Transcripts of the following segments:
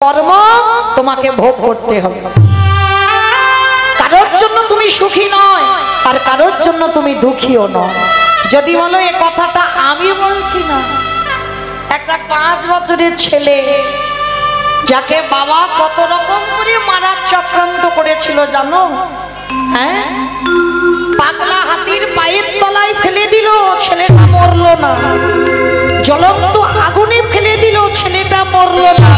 কর্ম তোমাকে ভোগ করতে হবে। কারোর জন্য তুমি সুখী নয় আর কারোর জন্য তুমি দুঃখীও নয়। যদি বলো এ কথাটা আমি বলছি না, একটা 5 বছরের ছেলে যাকে বাবা কত রকম করে মারার চক্রান্ত করেছিল জানো? হ্যাঁ, পাগলা হাতির পায়ের তলায় ফেলে দিল, ছেলেটা মরলো না। জ্বলন্ত আগুনে ফেলে দিল, ছেলেটা মরলো না।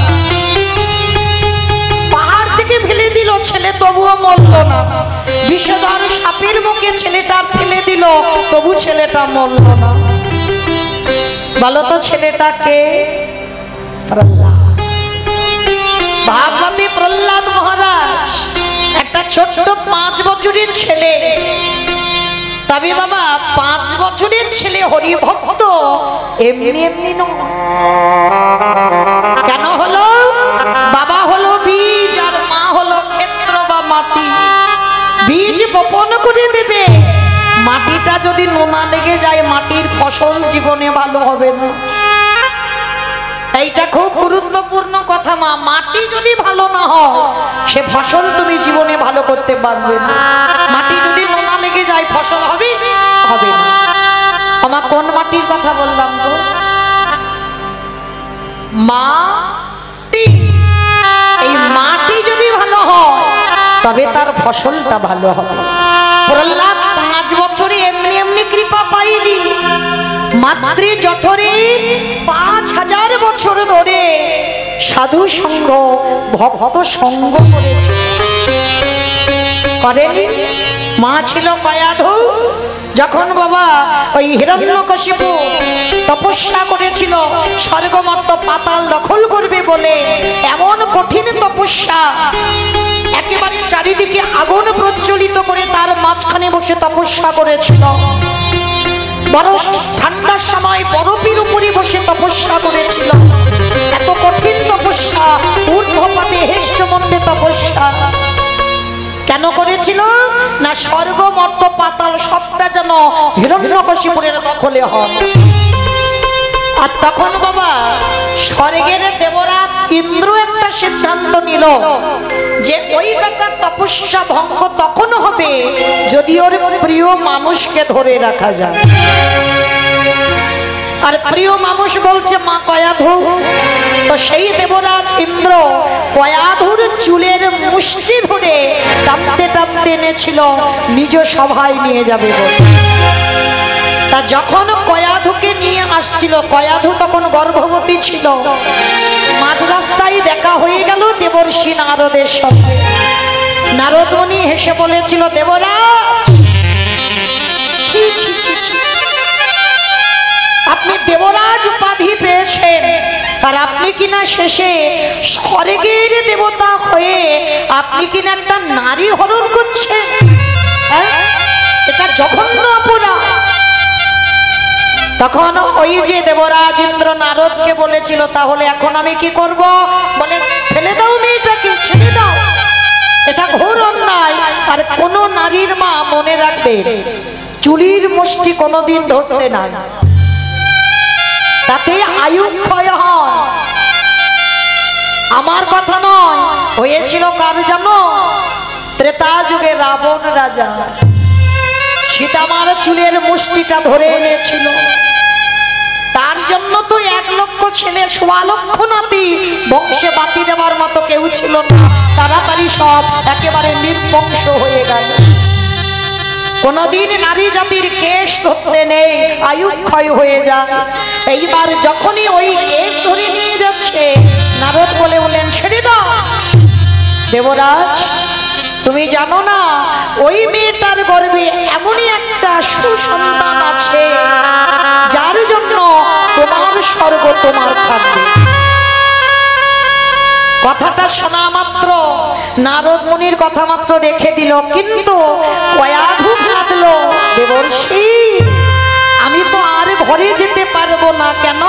পাহাড় থেকে ফেলে দিল, ছেলে তবুও মরলো না। বিষধর সাপের মুখে ছেলেটা ফেলে দিল, তবু ছেলেটা মরলো না। বলো তো ছেলেটাকে? প্রহ্লাদ। ভাগবতী প্রহ্লাদ মহারাজ একটা ছোট্ট 5 বছরের ছেলে। তবে বাবা 5 বছরের ছেলে হরিভক্ত এমনি এমনি নয়। কেন হলো? বাবা হলো বীজ আর মা হলো ক্ষেত্র বা মাটি। বীজ বপন করে দেবে, মাটিটা যদি নোনা লেগে যায় মাটির ফসল জীবনে ভালো হবে না। এইটা খুব গুরুত্বপূর্ণ কথা মা। মাটি যদি ভালো না হয় সে ফসল তুমি জীবনে ভালো করতে পারবে না। মাটি যদি নোনা লেগে যায় ফসল হবে হবে না। আমার কোন মাটির কথা বললাম তো? মাটি। এই মাটি যদি ভালো হয় তবে তার ফসলটা ভালো হবে। প্রহ্লাদ 5 বছরে এমনি এমনি কৃপা পাইনি। মাতৃ জঠরে 5000 বছর ধরে সাধু সঙ্গ ভক্ত সঙ্গ করেছে। করেনি? মা ছিল কয়াধু। যখন বাবা ওই হিরণ্যকশিপু তপস্যা করেছিল স্বর্গমর্ত পাতাল দখল করবে বলে, এমন কঠিন তপস্যা, একেবারে চারিদিকে আগুন প্রজ্বলিত করে তার মাঝখানে বসে তপস্যা করেছিল। বরফ ঠান্ডার সময় বরফের উপরে বসে তপস্যা করেছিল। এত কঠিন তপস্যা, ঊর্ধ্বপাতে হেষ্টমন্ডে তপস্যা কেন করেছিল? না স্বর্গ মর্ত পাতাল সবটা যেন হিরণ্যকশিপুরের দখলে হয়। আর তখন বাবা স্বর্গের দেবরাজ ইন্দ্র একটা সিদ্ধান্ত নিল যে ওই বেটার তপস্যা ভঙ্গ তখন হবে যদি ওর প্রিয় মানুষকে ধরে রাখা যায়। আর প্রিয় মানুষ বলছে মা কয়াধু। তো সেই দেবরাজ ইন্দ্র কয়াধুর চুলের মুষ্টি ধরে টানতে টানতে এনেছিল নিজ সভায় নিয়ে যাবে বলে। তা যখন কয়াধুকে নিয়ে আসছিল, কয়াধু তখন গর্ভবতী ছিল। মাঝ রাস্তায় দেখা হয়ে গেল দেবর্ষি নারদের সঙ্গে। নারদ মুনি হেসে বলেছিল, দেবরাজ আপনি দেবরাজ উপাধি পেয়েছেন, আর আপনি কিনা শেষে স্বর্গের দেবতা হয়ে আপনি কিনা একটা নারী হরণ করছেন। এটা জঘন্য অপরাধ। তখন ওই যে দেবরাজ ইন্দ্র নারদকে বলেছিল, তাহলে এখন আমি কি করব? বলে ফেলে দাও মেয়েটাকে, ছেড়ে দাও, এটা ঘোর অন্যায়। আর কোন নারীর মা মনে রাখবে চুলির মুষ্টি কোনোদিন ধরতে না, তাতে আয়ু ক্ষয় হয়। আমার কথা নয়, হয়েছিল কার জানো? ত্রেতা যুগে রাবণ রাজা সীতামার চুলের মুষ্টিটা ধরে এনেছিল। তার জন্য তো 1 লক্ষ ছেলে 1.25 লক্ষ নাতি, বংশে বাতি দেওয়ার মতো কেউ ছিল না। তাড়াতাড়ি সব একেবারে নির্বংশ হয়ে গেল। কোনদিন নারী জাতির কেশ ধরতে নেই, আয়ু ক্ষয় হয়ে যায়। এইবার যখনই ওই কেশ ধরে নিয়ে যাচ্ছে, নারদ বলে বলেন ছেড়ে দাও। দেবরাজ তুমি জানো না ওই মেয়েটার গর্ভে এমনই একটা সুসন্তান আছে যার জন্য তোমার স্বর্গ তোমার থাকবে। কথাটা শোনা মাত্র নারদ মুনির কথা মাত্র রেখে দিল, কিন্তু কয়াধু কাঁদলো, দেবর্ষি আমি তো আর ঘরে যেতে পারবো না। কেন?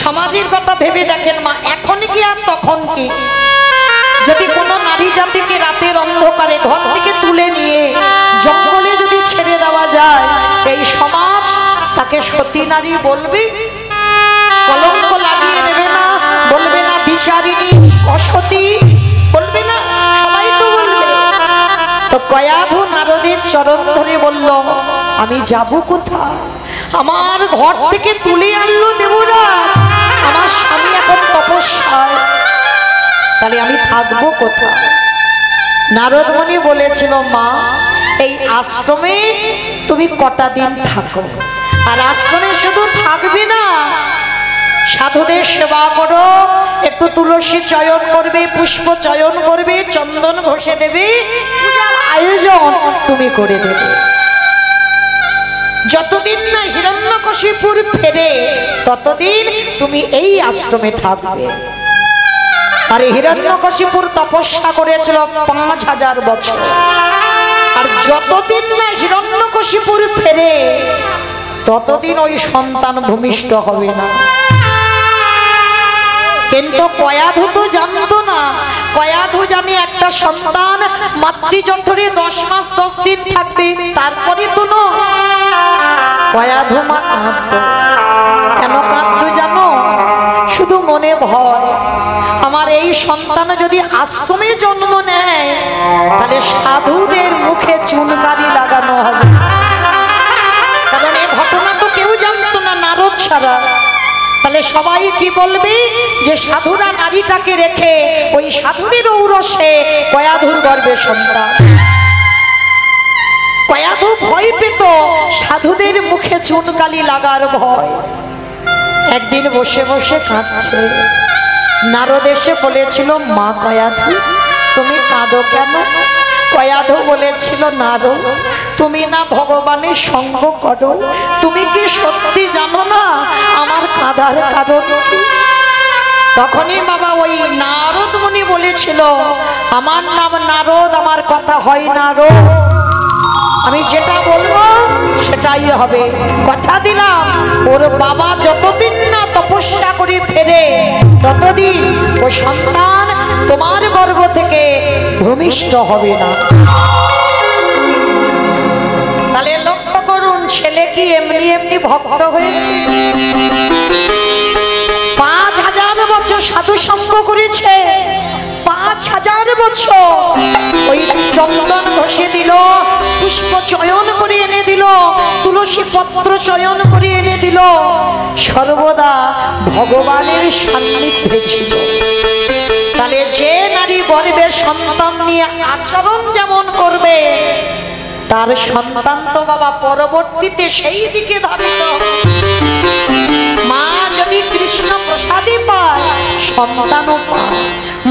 সমাজের কথা ভেবে দেখেন মা, এখন কি আর তখন কি? যদি কোনো নারী জাতিকে রাতের অন্ধকারে ঘর থেকে তুলে নিয়ে জঙ্গলে যদি ছেড়ে দেওয়া যায়, এই সমাজ তাকে সতী নারী বলবে? কলঙ্ক লাগিয়ে দেবে না? বলবে না ব্যভিচারিণী অসতী বলবে না, সবাই তো বলবে। তো কয়াধু নারদের চরণ ধরে বলল, আমি যাব কোথায়? আমার ঘর থেকে তুলে আনলো দেবরাজ, আমার স্বামী এখন তপস্যায়, তাহলে আমি থাকবো কোথায়? নারদ মুনি বলেছিল, মা এই আশ্রমে তুমি কটা দিন থাকো, আর আশ্রমে শুধু থাকবে না, সাধুদের সেবা করো, একটু তুলসী চয়ন করবে, পুষ্প চয়ন করবে, চন্দন ঘষে দেবে, পূজার আয়োজন তুমি করে দেবে। যতদিন না হিরণ্যকশিপুর ফেরে ততদিন তুমি এই আশ্রমে থাকবে। আরে হিরণ্যকশিপুর তপস্যা করেছিল 5000 বছর, আর যতদিন না হিরণ্যকশিপুর ফেরে ততদিন ওই সন্তান ভূমিষ্ঠ হবে না। কিন্তু কয়াধু তো জানতো না, কয়াধু জানে একটা সন্তান মাতৃজঠরে 10 মাস 10 দিন থাকবে, তারপরে তো না। কয়াধু মা কাঁদতো। কেন কাঁদতো জানো? শুধু মনে ভয়, আমার এই সন্তান যদি আশ্রমে জন্ম নেয় তাহলে সাধুদের মুখে চুনকালি লাগানো হবে। কারণ এই ঘটনা তো কেউ জানতো না নারদ ছাড়া। তাহলে সবাই কি বলবে? যে সাধুরা নারীটাকে রেখে ওই সাধুদের ঔরসে কয়াধুর গর্ভে সন্তান। কয়াধু ভয় পেত, সাধুদের মুখে চুনকালি লাগার ভয়। একদিন বসে বসে কাঁদছে, নারদ এসে বলেছিল, মা কয়াধু তুমি কাঁদো কেন? কয়াধু বলেছিল, নারদ তুমি না ভগবানের সঙ্গ করো, তুমি কি সত্যি জানো না আমার কাঁদার কারণ কি? তখনই বাবা ওই নারদ মুনি বলেছিল, আমার নাম নারদ, আমার কথা হয় নারদ, আমি যেটা বলবো সেটাই হবে। কথা দিলাম, ওর বাবা যতদিন না তপস্যা করে ফেরে ততদিন ও সন্তান তোমার গর্ভ থেকে ভূমিষ্ঠ হবে না। তাহলে লক্ষ্য করুন, ছেলে কি এমনি এমনি ভক্ত হয়েছে? 5000 বছর সাধু সঙ্গ করেছে, 5000 বছর ওই চন্দন ঘষে দিল, পুষ্প চয়ন করে এনে দিল, তুলসী পত্র চয়ন করে এনে দিল, সর্বদা ভগবানের সান্নিধ্যে ছিল। তাহলে যে নারী গর্ভে সন্তান নিয়ে আচরণ যেমন করবে, তার সন্তান তো বাবা পরবর্তীতে সেই দিকে ধাবিত। মা যদি কৃষ্ণ প্রসাদী পায়, সন্তানও পায়।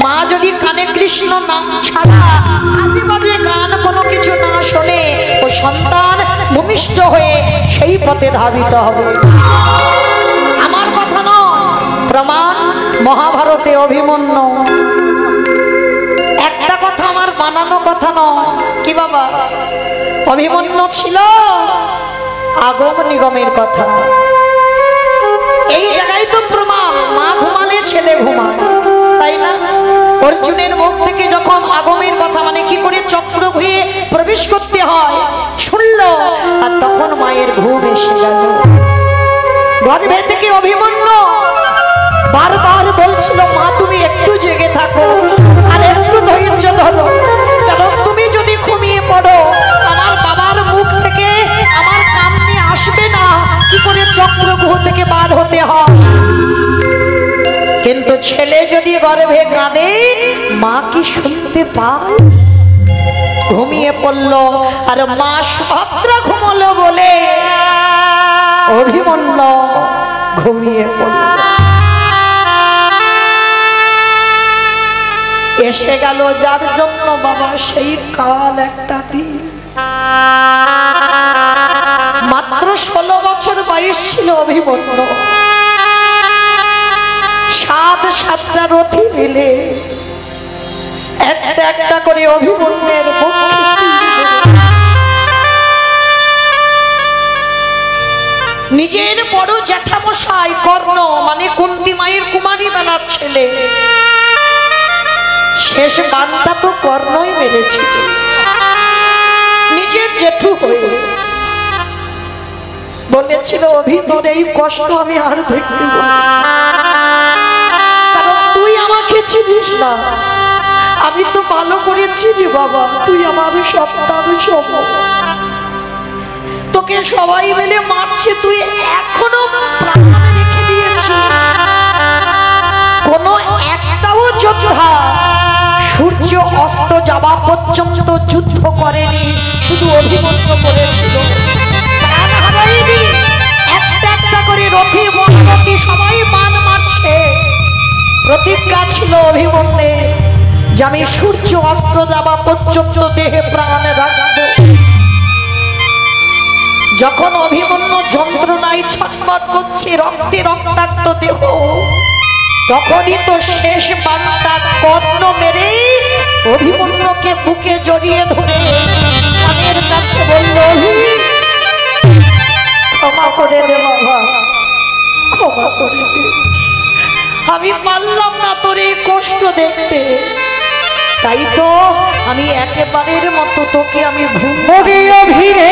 মা যদি কানে কৃষ্ণ নাম ছাড়া আজে বাজে গান কোনো কিছু না শোনে, ও সন্তান ভূমিষ্ঠ হয়ে সেই পথে ধাবিত হবে। আমার কথা নয়, প্রমাণ মহাভারতে অভিমন্যু। একটা কথা আমার বানানো কথা নয়। কি বাবা? অভিমন্যু ছিল আগম নিগমের কথা। এই জায়গায় তো প্রমাণ, মা ঘুমালে ছেলে ঘুমায়, তাই না? অর্জুনের মুখ থেকে যখন আগমের কথা, মানে কি করে চক্র ঘুরে প্রবেশ করতে হয় শুনলো, আর তখন মায়ের ঘুম এসে গেল। গর্ভে থেকে অভিমন্যু বারবার বলছিল, মা তুমি একটু জেগে থাকো, আর একটু ধৈর্য ধরো, কারণ তুমি যদি ঘুমিয়ে পড়ো আমার বাবার মুখ থেকে আমার কান্না আসবে না, কি করে চক্রগ্রহ থেকে বার হতে হয়। কিন্তু ছেলে যদি গর্ভে কাঁদে, মা কি শুনতে পায়? ঘুমিয়ে পড়ল, আর মা সুভদ্রা ঘুমলো বলে অভিমন্যু ঘুমিয়ে পড়ল। এসে গেল যার জন্য বাবা সেই কাল একটা দিন। মাত্র 16 বছর বয়স ছিল অভিমন্যু। 7টা রথি মিলে একটা একটা করে অভিমন্যুর নিজের বড় জ্যাঠামশাই কর্ণ, মানে কুন্তি মায়ের কুমারী বেলার ছেলে, শেষ বানটা তো কর্ণই মেরেছে নিজের জেঠু হয়ে। বলেছিল, অভি তোর এই কষ্ট আমি আর দেখতে পাবো, কারণ তুই আমার আমাকে চিনিস না? আমি তো ভালো করে চিনি বাবা, তুই আমার সন্তান সম। তোকে সবাই মিলে মারছে, তুই এখনো প্রাণ রেখে দিয়েছিস। কোনো একটাও যোদ্ধা সূর্য অস্ত যাওয়া পর্যন্ত যুদ্ধ করেনি, শুধু অভিমন্যু করেছিল। প্রাণ হারায়নি, একটা একটা করে রথে মহারথী সবাই বাণ মারছে। প্রতিজ্ঞা ছিল অভিমন্যুর যে আমি সূর্য অস্ত যাওয়া পর্যন্ত দেহে প্রাণ রাখবো। যখন অভিমন্যু যন্ত্রণায় ছটফট করছে, রক্তে রক্তাক্ত দেহ, তখনই তো শেষ বাণটা কর্ণ মেরে অভিমন্যুকে বুকে জড়িয়ে ধরে কানের কাছে বলল, ক্ষমা করে দে বাবা, ক্ষমা করে দে, আমি পারলাম না তোর এই কষ্ট দেখতে, তাই তো আমি একেবারের মতো তোকে আমি ভুলে ভিড়ে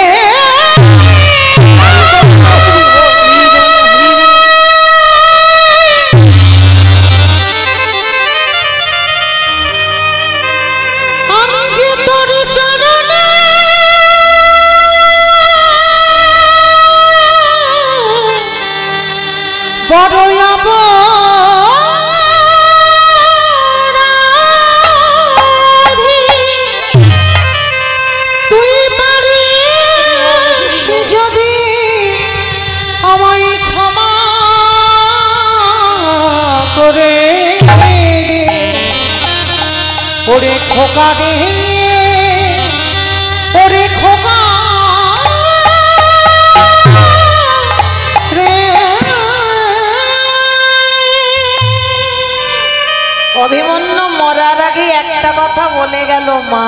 ওরে খোকা রে, ওরে খোকা রে। অভিমন্যু মরার আগে একটা কথা বলে গেল, মা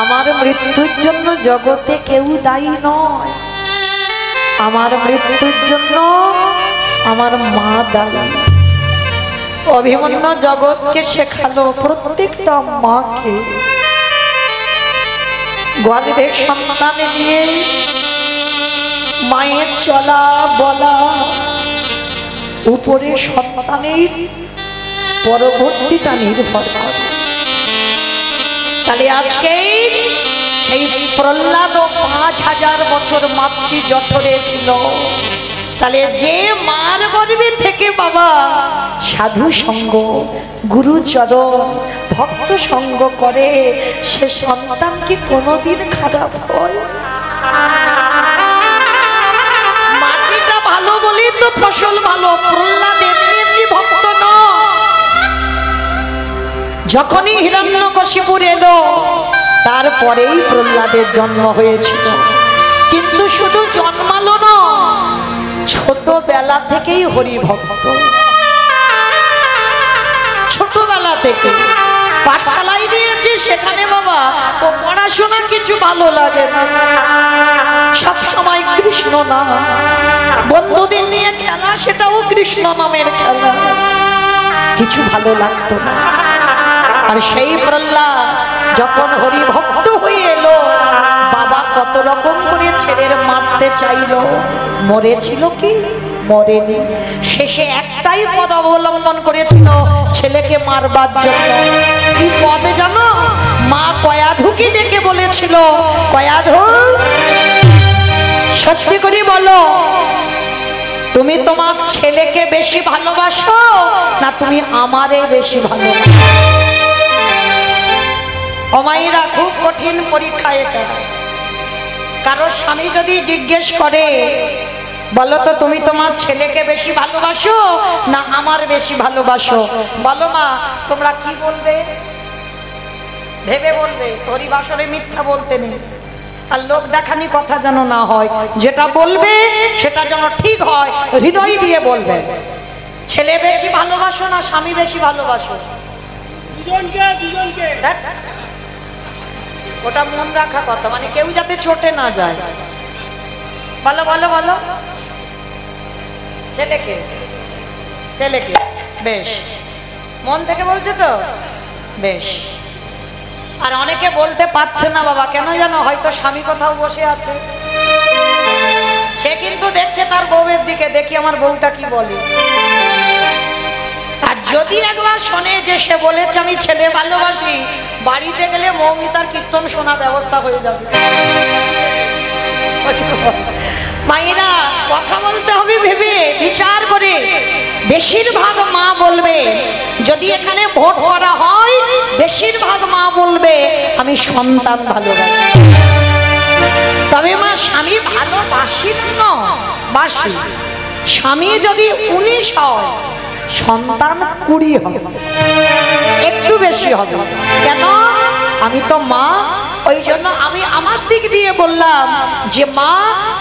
আমার মৃত্যুর জন্য জগতে কেউ দায়ী নয়, আমার মৃত্যুর জন্য আমার মা দায়ী। অভিমন্যু জগৎকে শেখালো, প্রত্যেকটা মাকে গর্ভের সন্তান নিয়ে মায়ের চলা বলা, উপরে সন্তানের পরবর্তীটা নির্ভর করে। তাহলে আজকে সেই প্রহ্লাদ 5000 বছর মাতৃ জঠরে ছিল। তাহলে যে মার গর্ভে থেকে বাবা সাধু সঙ্গ, গুরুচরণ, ভক্ত সঙ্গ করে, সে সন্তান কি কোনোদিন খারাপ হয়? মাটিটা ভালো বলেই তো ফসল ভালো। প্রহ্লাদ এমনি এমনি ভক্ত নয়। যখনই হিরণ্যকশিপুর এলো তারপরেই প্রহ্লাদের জন্ম হয়েছিল। কিন্তু শুধু জন্মালো না, ছোটবেলা থেকেই হরিভক্ত। ছোটবেলা থেকে পাঠশালায় দিয়েছি, সেখানে বাবা ও পড়াশোনা কিছু ভালো লাগে না, সব সময় কৃষ্ণ নাম, বন্ধুদের নিয়ে খেলা, সেটাও কৃষ্ণ নামের খেলা, কিছু ভালো লাগতো না। আর সেই প্রহ্লাদ যখন হরিভক্ত হয়ে এলো, বাবা কত রকম করে ছেলের মারতে চাইলো, মরেছিল কি? মরেনি। শেষে একটাই পদ অবলম্বন করেছিল ছেলেকে মারবার জন্য। কি পদ জানো? মা কয়াধুকে ডেকে বলেছিল, কয়াধু সত্যি করে বলো, তুমি তোমার ছেলেকে বেশি ভালোবাসো না তুমি আমারে বেশি ভালোবাসো? ও মায়েরা, খুব কঠিন পরীক্ষা এটা। কারো স্বামী যদি জিজ্ঞেস করে, বলো তো তুমি তোমার ছেলেকে বেশি ভালোবাসো না আমার বেশি ভালোবাসো, বলো মা, তোমরা কি বলবে? ভেবে বলবে, হরিবাসরে মিথ্যা বলতে নেই, আর লোক দেখানি কথা যেন না হয়, যেটা বলবে সেটা যেন ঠিক হয়, হৃদয় দিয়ে বলবে। ছেলে বেশি ভালোবাসো না স্বামী বেশি ভালোবাসো? দুজনকে। ওটা মন রাখা কথা, মানে কেউ যাতে চটে না যায়। বলো বলো বলো। ছেলেকে বেশ, মন থেকে বলছো তো? বেশ। আর অনেকে বলতে পারছে না বাবা, কেন জানো? হয়তো স্বামী কোথাও বসে আছে, সে কিন্তু দেখছে তার বউয়ের দিকে, দেখি আমার বউটা কি বলে। আর যদি একবার শোনে যে সে বলেছে আমি ছেলে ভালোবাসি, বাড়িতে গেলে মৌমিতার কীর্তন শোনা ব্যবস্থা হয়ে যাবে। মায়েরা কথা বলতে হবে ভেবে বিচার করে। বেশিরভাগ মা বলবে, যদি এখানে ভোট করা হয় বেশিরভাগ মা বলবে আমি সন্তান ভালোবাসি। তবে মা স্বামী ভালোবাসি না, বাসি। স্বামী যদি 19 হয় সন্তান 20 হবে, একটু বেশি হবে। কেন? আমি তো মা, ওই জন্য আমি আমার দিক দিয়ে বললাম যে মা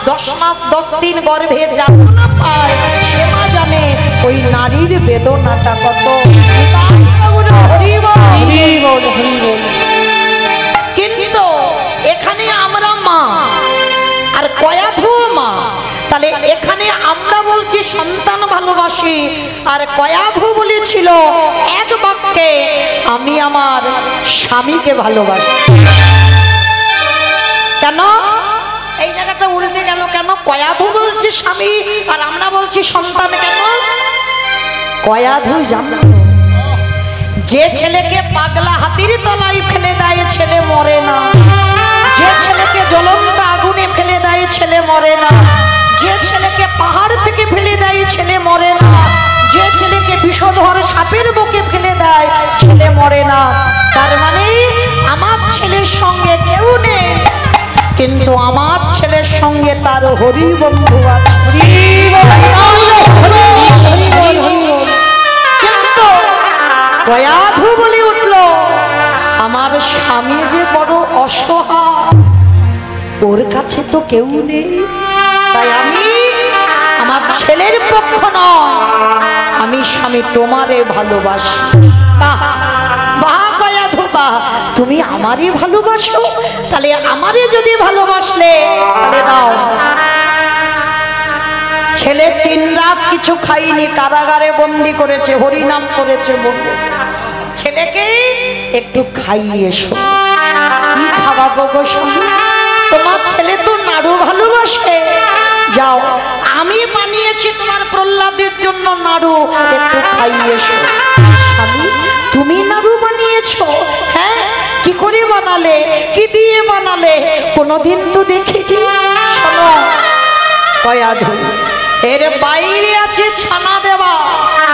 10 মাস 10 দিন গর্ভে যাতনা পায়, সে মা জানে ওই নারীর বেদনাটা কত। কিন্তু এখানে আমরা মা আর কয়াধু মা, তাহলে এখানে আমরা বলছি সন্তান ভালোবাসি, আর কয়াধু বলেছিল এক বাক্যে আমি আমার স্বামীকে ভালোবাসি। কেন এই জায়গাটা উল্টে গেল? কেন কয়াধু বলছি স্বামী আর আমরা বলছি সন্তান? কেন? কয়াধু জানো, যে ছেলেকে পাগলা হাতির তলায় ফেলে দেয় ছেলে মরে না, যে ছেলেকে জ্বলন্ত আগুনে ফেলে দেয় ছেলে মরে না, যে ছেলেকে পাহাড় থেকে ফেলে দেয় ছেলে মরে না, যে ছেলেকে বিষধর সাপের বুকে ফেলে দেয় ছেলে মরে না। তার মানে আমার ছেলের সঙ্গে কেউ নেই, কিন্তু আমার ছেলের সঙ্গে তার হরি বন্ধু আছে। কিন্তু কয়াধু বলে উঠল আমার স্বামী যে বড় অসহায়, ওর কাছে তো কেউ নেই, তাই আমি আমার ছেলের পক্ষ নয়, আমি স্বামী তোমারে ভালোবাসি। বাহ কয়াধু বাহ, তুমি আমারই ভালোবাসো, তাহলে আমারে যদি ভালোবাসলে তাহলে দাও। ছেলে 3 রাত কিছু খাইনি, কারাগারে বন্দি করেছে, হরিনাম করেছে বলে ছেলেকে একটু খাইয়ে এসো। কি খাওয়াবো গো স্বামী? তোমার ছেলে তো নাড়ু ভালোবাসে, যাও আমি বানিয়েছি তোমার প্রহ্লাদের জন্য নাড়ু, একটু খাইয়ে এসো। স্বামী তুমি নাড়ু বানিয়েছো? হ্যাঁ, কি করে বানালে, কি দিয়ে বানালে? কোনোদিন তো দেখিনি। শোনো কয়াধু, এর বাইরে আছে ছানা দেওয়া,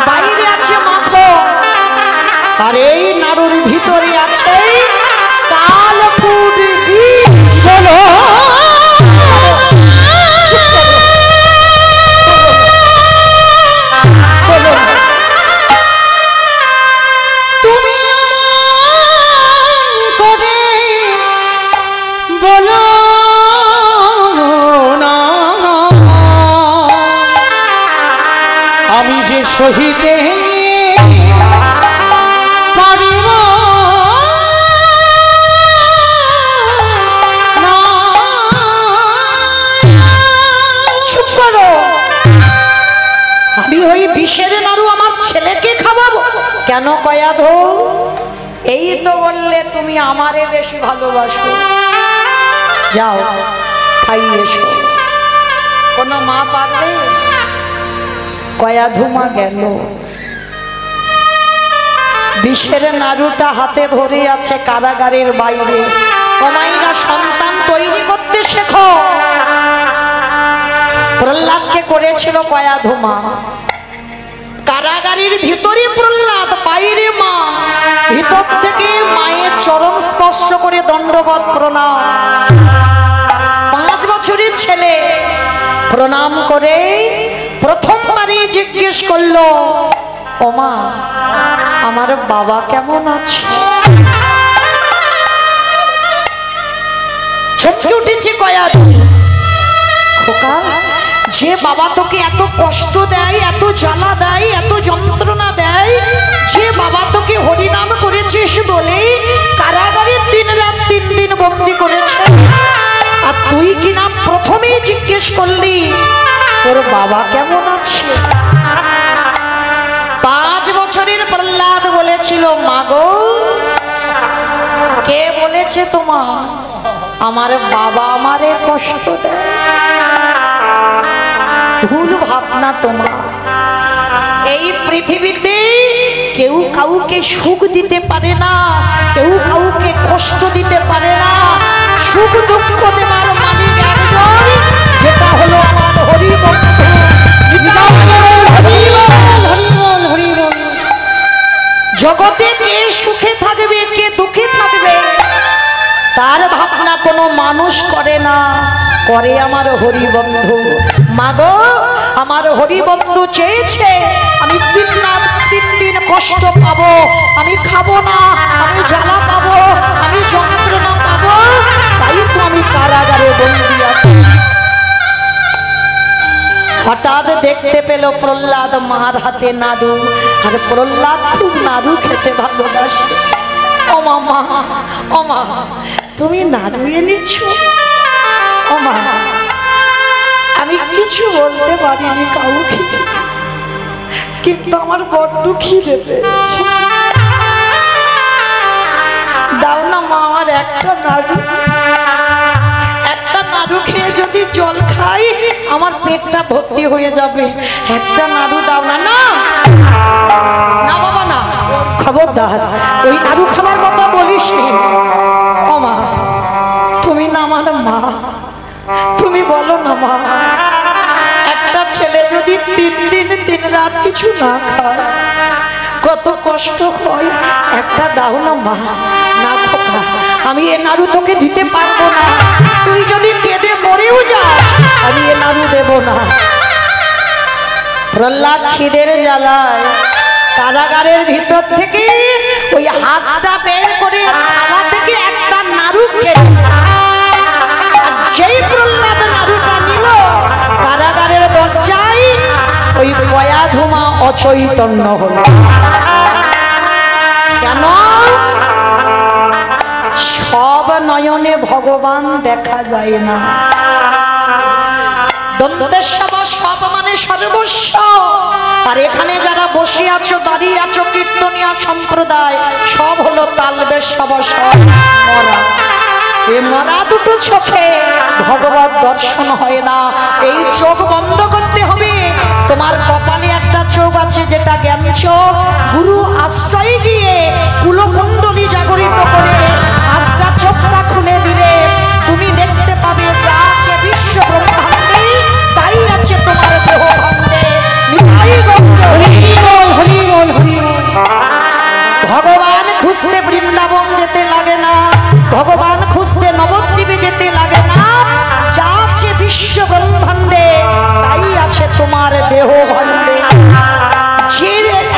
বাইরে আছে মাখন, আর এই নাড়ুর ভিতরে আছে কালপুর। বলো আমি যে সহিতে পারিব না। চুপ করো, আমি ওই বিষের নাড়ু আমার ছেলেকে খাওয়াবো? কেন কয়াধু? এই তো বললে তুমি আমারে বেশি ভালোবাসো, যাও খাইয়ে এসো। কোনো মা পারবে? কয়াধু মা গেল, বিষের নাড়ুটা হাতে ধরে আছে কারাগারের বাইরে। কমাইরা সন্তান তৈরি করতে শেখো। প্রহ্লাদকে করেছিল কয়াধু মা, কারাগারের ভিতরে প্রহ্লাদ, বাইরে মা। ভিতর থেকে মায়ের চরণ স্পর্শ করে দণ্ডবত প্রণাম। 5 বছরের ছেলে প্রণাম করে প্রথমবারই জিজ্ঞেস করলো, ও মা আমার বাবা কেমন আছে? চমকে উঠেছে কয়াধু। খোকা, যে বাবা তোকে এত কষ্ট দেয়, এত জ্বালা দেয়, এত যন্ত্রণা দেয়, যে বাবা তোকে হরিনাম করেছিস বলে কারাগারে 3 রাত 3 দিন বন্দি করেছে, আর তুই কিনা প্রথমেই জিজ্ঞেস করলি তোর বাবা কেমন আছে? 5 বছরের প্রহ্লাদ বলেছিল, মাগো কে বলেছে তোমার আমার বাবা আমারে কষ্ট দেয়? ভুল ভাবনা তোমার। এই পৃথিবীতে কেউ কাউকে সুখ দিতে পারে না, কেউ কাউকে কষ্ট দিতে পারে না। সুখ দুঃখ দেবার মালিক একজন, যেটা হলো আমার হরি বন্ধু। জগতে কে সুখে থাকবে কে দুঃখে থাকবে তার ভাবনা কোনো মানুষ করে না, করে আমার হরি বন্ধু। মাগো, আমার হরি বন্ধু চেয়েছে আমি তিন দিন কষ্ট পাবো, আমি খাবো না, আমি জ্বালা পাবো, আমি যন্ত্রণা পাবো, তাই তো আমি কারাগারে বন্দী আছি। হঠাৎ দেখতে পেল প্রহ্লাদ মার হাতে নাড়ু, আর প্রহ্লাদ খুব নাড়ু খেতে ভালোবাসে। ও মা, ও মা, তুমি নাড়ু এনেছো? ও মা, আমি কিছু বলতে পারিনি কাউকে, কিন্তু আমার বড্ড খিদে পেয়েছে। দাও না মা আমার একটা নাড়ু। একটা নাড়ু খেয়ে যদি জল খাই আমার পেটটা ভর্তি হয়ে যাবে। একটা নাড়ু দাও না। না না বাবা না, খবরদার ওই নাড়ু খাবার কথা বলিস নি। ও মা, তুমি না আমার মা, তুমি বলো না মা, একটা ছেলে যদি 3 দিন 3 রাত কিছু না খায় কত কষ্ট হয়। একটা দাও না মা। না খোকা, আমি এ নাড়ু তোকে দিতে পারবো না। তুই যদি কেঁদে মরেও যাস আমি এ নাড়ু দেব না। প্রহ্লাদ খিদের জ্বালায় কারাগারের ভিতর থেকে ওই হাতটা বের করে থালা থেকে একটা নাড়ু কেটে, যেই প্রহ্লাদ নাড়ুটা নিল কারাগারের দরজায় ওই গয়া ধুমা অচৈতন্য হল। কেন? সব নয়নে ভগবান দেখা যায় না। দন্তেশ্বর সব মানে সর্বস্ব। আর এখানে যারা বসে আছো, দাঁড়িয়ে আছো, কীর্তনিয়া সম্প্রদায়, সব হলো তালবেশ, সব মরা। এ মরা দুটো চোখে ভগবত দর্শন হয় না। এই চোখ বন্ধ করতে হবে। তোমার কপালে একটা চোখ আছে যেটা জ্ঞান চোখ। গুরু আশ্রয় দিয়ে কুলকুণ্ডলী জাগরিত করে আটটা চোখটা খুলে দিলে তুমি দেখতে পাবে যা আছে বিশ্ব ব্রহ্মাণ্ডে তাই আছে তোমার দেহ ভাণ্ডে। ভগবান খুঁজতে বৃন্দাবন যেতে লাগে না, ভগবান খুঁজতে নবদ্বীপে যেতে লাগে না। যা আছে বিশ্ব ব্রহ্মাণ্ডে তাই আছে তোমার দেহ ভাণ্ডে। যে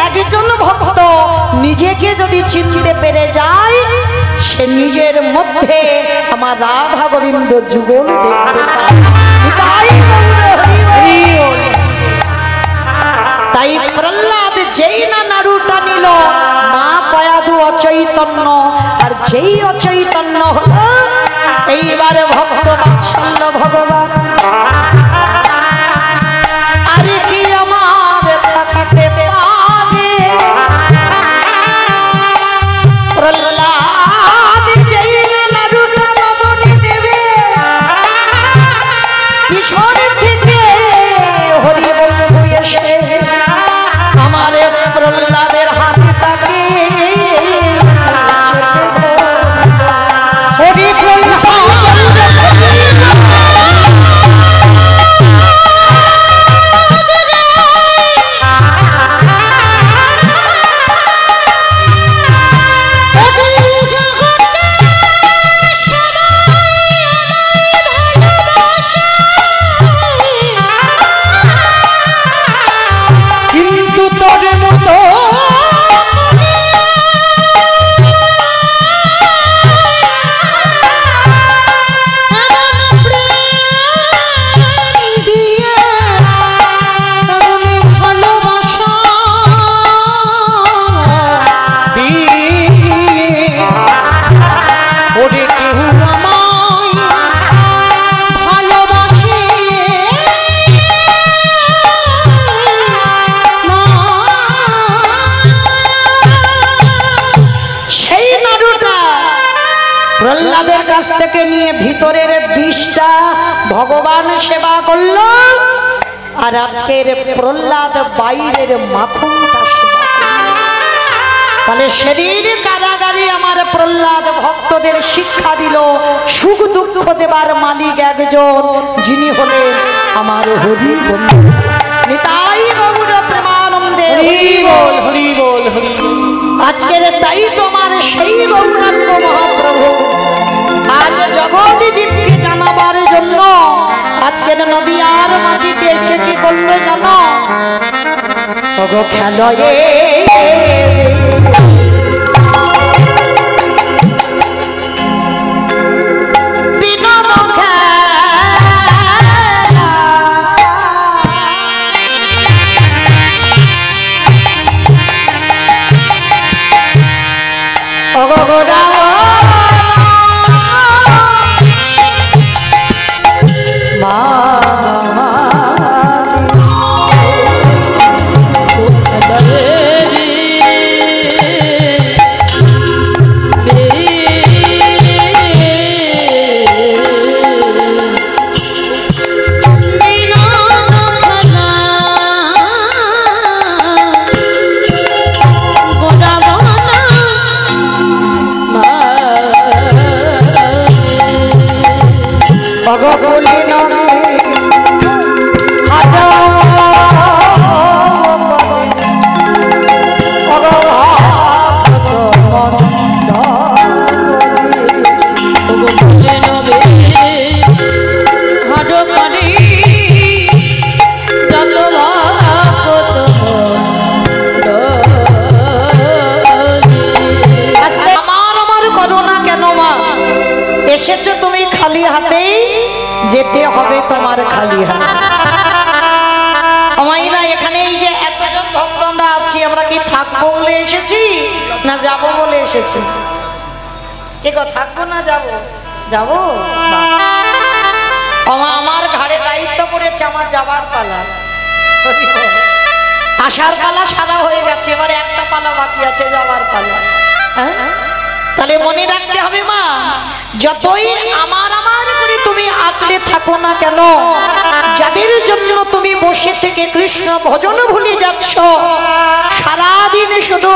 একজন ভক্ত নিজেকে যদি চিনতে পেরে যায় সে নিজের মধ্যে আমার রাধা গোবিন্দ যুগল দেখতে পায়। তাই প্রহ্লাদ যেই না নাড়ুটা নিল মা কয়াদু অচৈতন্য, আর যেই অচৈতন্য হলো এইবারে ভক্ত বাৎসল্য ভগবান। আরে কি আমার থাকাতে পারে প্রহ্লাদ যেই না নাড়ুটা বাবনে দেবে পিছন থেকে হরি বন্ধু এসে আমার প্রহ্লাদের হাতটাকে হরি প্রহ্লাদের কাছ থেকে নিয়ে ভিতরের বিষটা ভগবান সেবা করল, আর আজকের প্রহ্লাদ বাইরের মাখনটা সেবা করল। তাহলে সেদিন কারাগারে আমার প্রহ্লাদ ভক্তদের শিক্ষা দিল সুখ দুঃখ দেবার মালিক একজন, যিনি হলেন আমার হরি বন্ধু নিতাই গৌর প্রেমানন্দে। হরি বল হরি বল হরি বল। আজকের তাই তোমার সেই গৌরাঙ্গ মহাপ্রভু আজ জগৎ জীবকে জানাবার জন্য আজকের নদিয়ার মাটিতে এসে কি করলো জানো? ওগো খেলয়ে বিনোদ খেলা, ওগো গোরাম মা এসেছো তুমি খালি হাতেই, যেতে হবে তোমার খালি হাতে। আমাইরা এখানে এই যে এতজন ভক্ত আমরা আছি, আমরা কি থাকবো বলে এসেছি না যাবো বলে এসেছি? কে গো থাকবো না যাবো? যাবো। আমার ঘাড়ে দায়িত্ব পড়েছে, আমার যাবার পালা। আসার পালা সাদা হয়ে গেছে, এবারে একটা পালা বাকি আছে, যাবার পালা। হ্যাঁ, তাহলে মনে রাখতে হবে মা, যতই আমার আমার করে তুমি আঁকলে থাকো না কেন, যাদের জন্য তুমি বসে থেকে কৃষ্ণ ভজন ভুলে যাচ্ছ, সারাদিন শুধু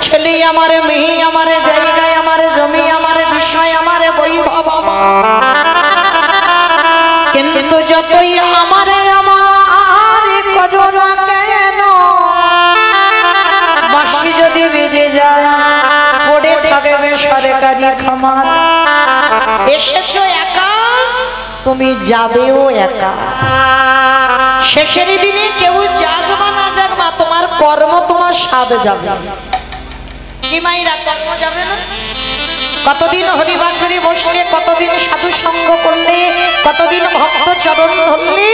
ছেলে আমার, মেয়ে আমার, জায়গায় আমার, জমি আমার, বিষয় আমার, বৈভব আমার, কিন্তু যতই আমারে আমার করো না কেন, বাঁশি যদি বেজে যায় পড়ে থাকবে সরকারি খামার। এসেছো একা, তুমি যাবেও একা। শেষের দিনে কেউ যাক বা না যাক মা, তোমার কর্ম তোমার স্বাদ যাবে। কি মাইরা কর্ম যাবে না? কতদিন হরিবাসরে বসলে, কতদিন সাধু সঙ্গ করলে, কতদিন ভক্ত চরণ ধরলে,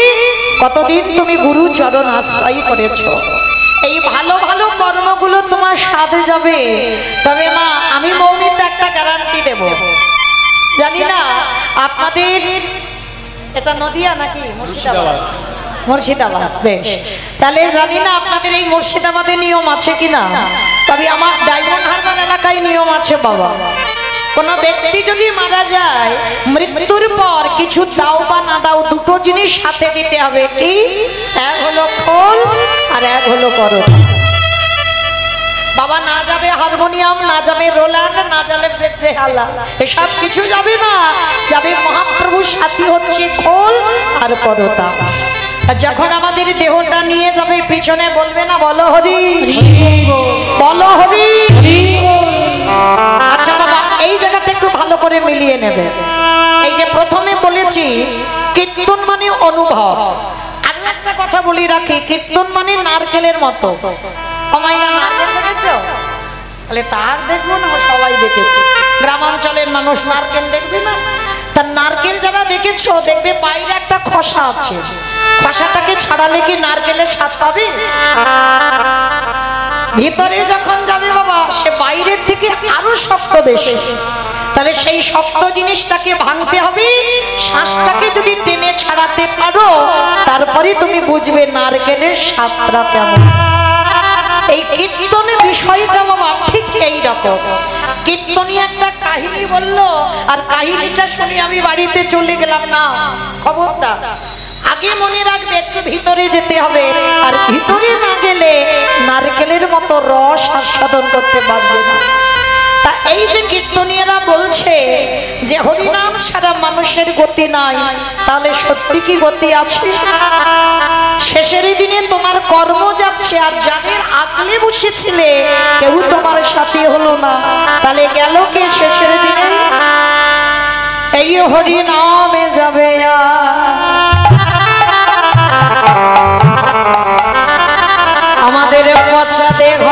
কতদিন তুমি গুরু চরণ আশ্রয় করেছো, এই ভালো ভালো কর্মগুলো তোমার সাথে যাবে। তবে মা আমি মৌমিতে একটা গ্যারান্টি দেব, জানি না আপনাদের এটা নদিয়া নাকি মুর্শিদাবাদ? মুর্শিদাবাদ, বেশ। তাহলে জানি না আপনাদের এই মুর্শিদাবাদে নিয়ম আছে কিনা, তবে আমার ডায়মন্ড হারবার এলাকায় নিয়ম আছে বাবা। কোন ব্যক্তি যদি মারা যায়, মৃত্যুর পর কিছু দাও বা না দাও, দুটো জিনিস সাথে দিতে হবে। কি? এক হলো খোল আর এক হলো করতা। বাবা না যাবে হারমোনিয়াম, না যাবে রোলার, না যাবে বেহালা, এসব কিছু যাবে না। যাবে মহাপ্রভুর সাথী হচ্ছে খোল আর করতা। যখন আমাদের দেহটা নিয়ে যাবে, পিছনে বলবে না বলো হরি, বলো হরি। আচ্ছা বাবা, এই জায়গাটা একটু ভালো করে মিলিয়ে নেবে। এই যে প্রথমে বলেছি কীর্তন মানে অনুভব, আর একটা কথা বলি রাখি, কীর্তন মানে নারকেলের মতো। অমাইনা নারকেল দেখেছো? তাহলে তার দেখবো না, সবাই দেখেছে। গ্রামাঞ্চলের মানুষ নারকেল দেখবে না? তার নারকেল যারা দেখেছো দেখবে বাইরে একটা খোসা আছে, খোসাটাকে ছাড়ালে কি নারকেলের স্বাদ পাবে? ভিতরে যখন যাবে বাবা, সে বাইরের থেকে আরো শক্ত বেশি। তাহলে সেই শক্ত জিনিসটাকে ভাঙতে হবে, শ্বাসটাকে যদি টেনে ছাড়াতে পারো, তারপরে তুমি বুঝবে নারকেলের স্বাদটা কেমন। এই কীর্তনের বিষয়টা বাবা ঠিক এই রকম। কীর্তনী একটা কাহিনী বললো, আর কাহিনীটা শুনে আমি বাড়িতে চলে গেলাম না, খবরদার আগে মনে রাখবে একটু ভিতরে যেতে হবে, আর ভিতরে না গেলে নারকেলের মতো রস আস্বাদন করতে পারবে না। তা এই যে কীর্তনীয়রা বলছে যে হরিনাম ছাড়া মানুষের গতি নাই, তাহলে সত্যি কি গতি আছে? শেষের দিনে তোমার কর্ম যাচ্ছে, আর যাদের আগলে বসেছিলে কেউ তোমার সাথী হলো না, তাহলে গেল কে শেষের দিনে? এই হরিনামে যাবে আমাদের পচা দেহ,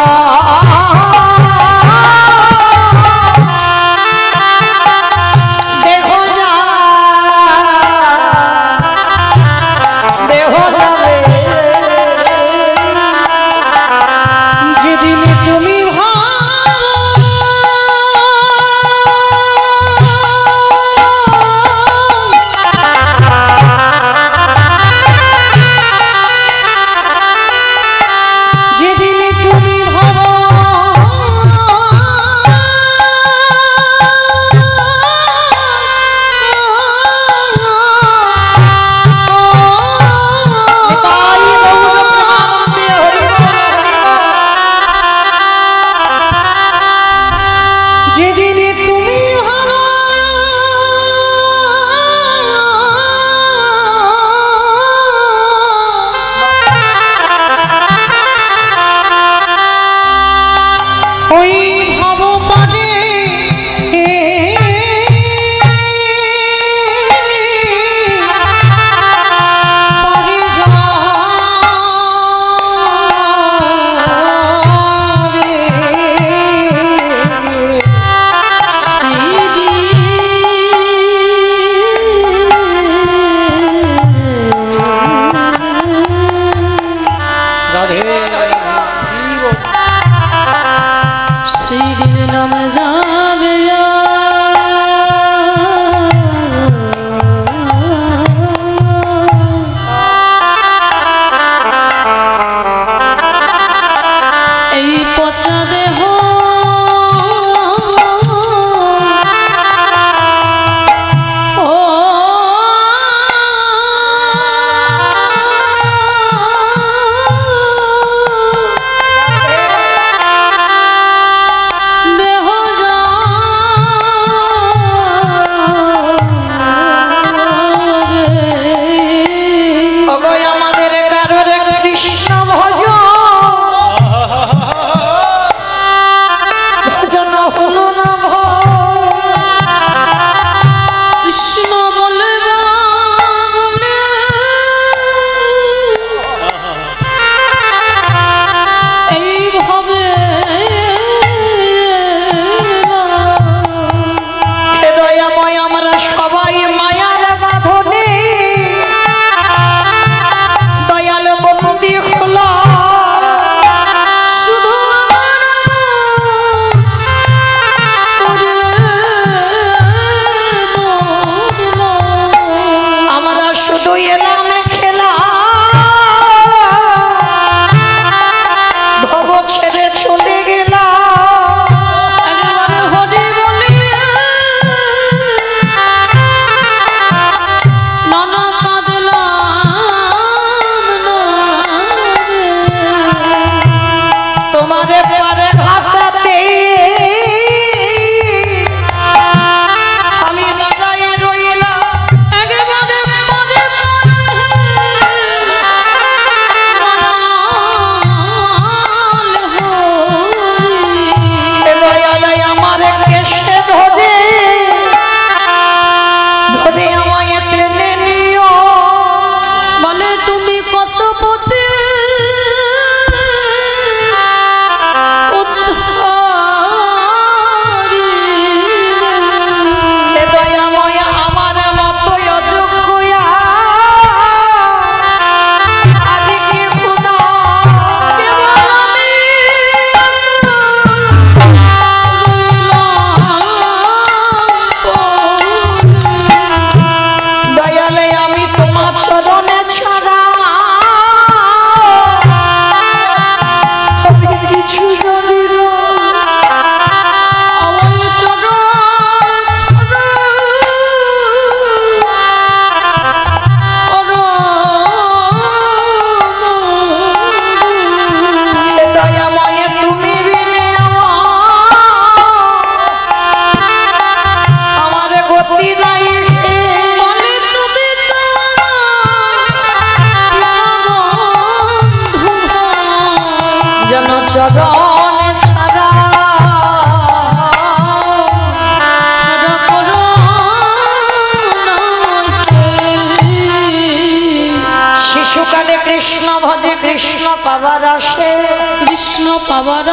পাবার আসে, কৃষ্ণ পাবার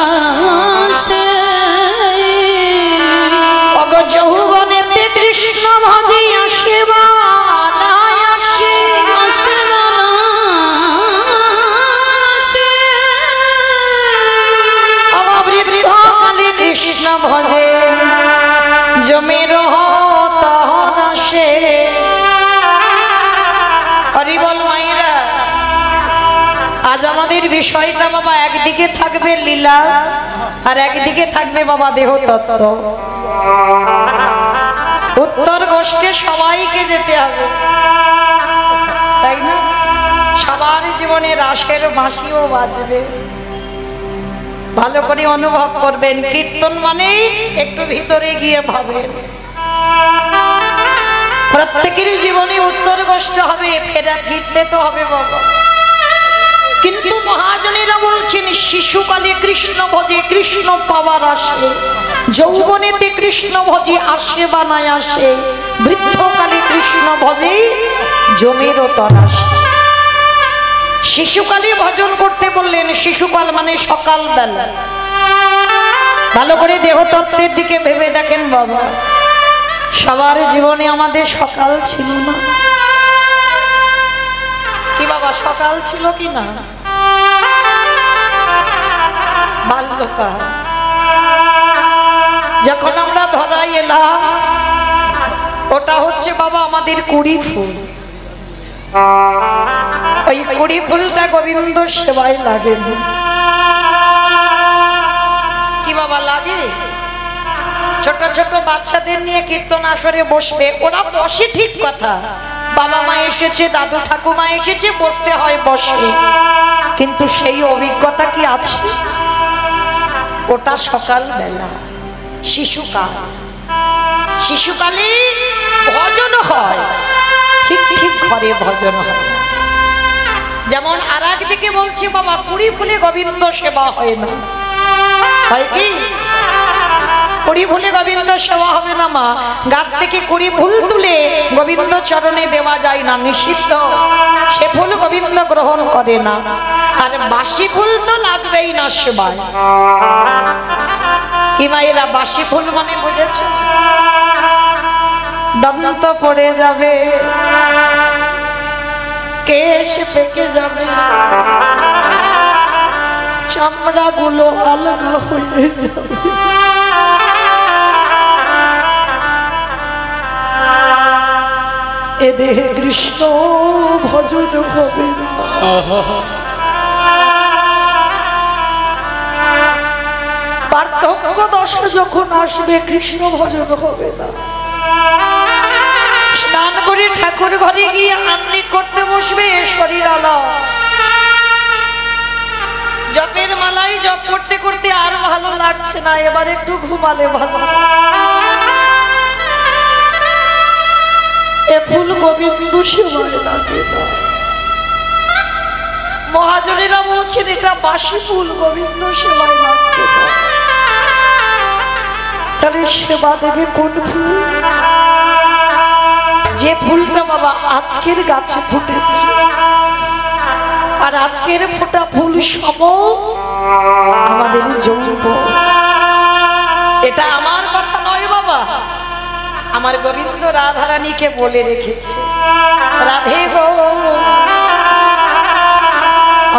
আসে, অগ যৌবনেতে কৃষ্ণ ভজে আসে বা না আসে, আসে না আসে, অগ বৃদ্ধকালে কৃষ্ণ ভজে জমে রহ তখন আসে। হরি বল মায়েরা, আজ আমাদের বিষয়টা বাবা একদিকে থাকবে লীলা আর একদিকে থাকবে বাবা দেহ তত্ত্ব। উত্তর গোষ্ঠে সবাইকে যেতে হবে, তাই না? সবার জীবনে রাসের বাঁশিও বাজবে। ভালো করে অনুভব করবেন, কীর্তন মানে একটু ভিতরে গিয়ে ভাবেন। প্রত্যেকের জীবনে উত্তর গোষ্ঠ হবে, ফিরতে তো হবে বাবা। কিন্তু মহাজনেরা বলছেন শিশুকালে কৃষ্ণ ভজে কৃষ্ণ পাওয়ার আসে, যৌবনেতে কৃষ্ণ ভজে আসে বা নাই আসে, বৃদ্ধকালে কৃষ্ণ ভজে জমেরও তর আসে। শিশুকালে ভজন করতে বললেন, শিশুকাল মানে সকাল বেলা। ভালো করে দেহতত্ত্বের দিকে ভেবে দেখেন বাবা, সবার জীবনে আমাদের সকাল ছিল না কি বাবা? সকাল ছিল কি না? বাল্যকাল যখন আমরা ধরাই এলাম, ওটা হচ্ছে বাবা আমাদের কুড়ি ফুল। ওই কুড়ি ফুলটা গোবিন্দ সেবায় লাগে কি বাবা? লাগে। ছোট ছোট বাচ্চাদের নিয়ে কীর্তন আসরে বসবে, ওরা বসে ঠিক কথা, বাবা মা এসেছে, দাদু ঠাকুমা এসেছে, বসতে হয় বসে, কিন্তু সেই অভিজ্ঞতা কি আছে? ওটা সকাল বেলা, শিশুকাল। শিশুকালে ভজন হয়, ঠিক ঠিক ঘরে ভজন হয় না। যেমন আর একদিকে বলছি বাবা, কুড়ি ফুলে গোবিন্দ সেবা হয় না। হয় কি? কুড়ি ফুলে গোবিন্দ সেবা হবে না মা। গাছ থেকে কুড়ি ফুল তুলে গোবিন্দ চরণে দেওয়া যায় না, নিষিদ্ধ। সে ফুল গোবিন্দ গ্রহণ করে না। আর বাসি ফুল তো লাগবেই না সেবায়। কি মায়েরা, বাসি ফুল মানে বুঝেছে? দন্ত পড়ে যাবে, কেশ পেকে যাবে, চামড়া গুলো আলাদা হয়ে যাবে, এ দেহে কৃষ্ণ ভজন হবে না। বার্ধক্য দশা যখন আসবে, কৃষ্ণ ভজন হবে না। স্নান করে ঠাকুর ঘরে গিয়ে আন্নি করতে বসবে, শরীর আলাদা। জপের মালাই জপ করতে করতে আর ভালো লাগছে না, এবার একটু ঘুমালে ভালো। এ ফুল গোবিন্দ সেবায় লাগে না। মহাজনেরা বলছেন এটা বাসি ফুল, গোবিন্দ সেবায় লাগবে না। তাহলে সেবা দেবে কোন ফুল? যে ফুলটা বাবা আজকের গাছে ফুটেছে, আর আজকের ফোটা ফুল সব আমাদের যৌবন। এটা আমার কথা নয় বাবা, আমার গোবিন্দ রাধারানীকে বলে রেখেছে, রাধে গো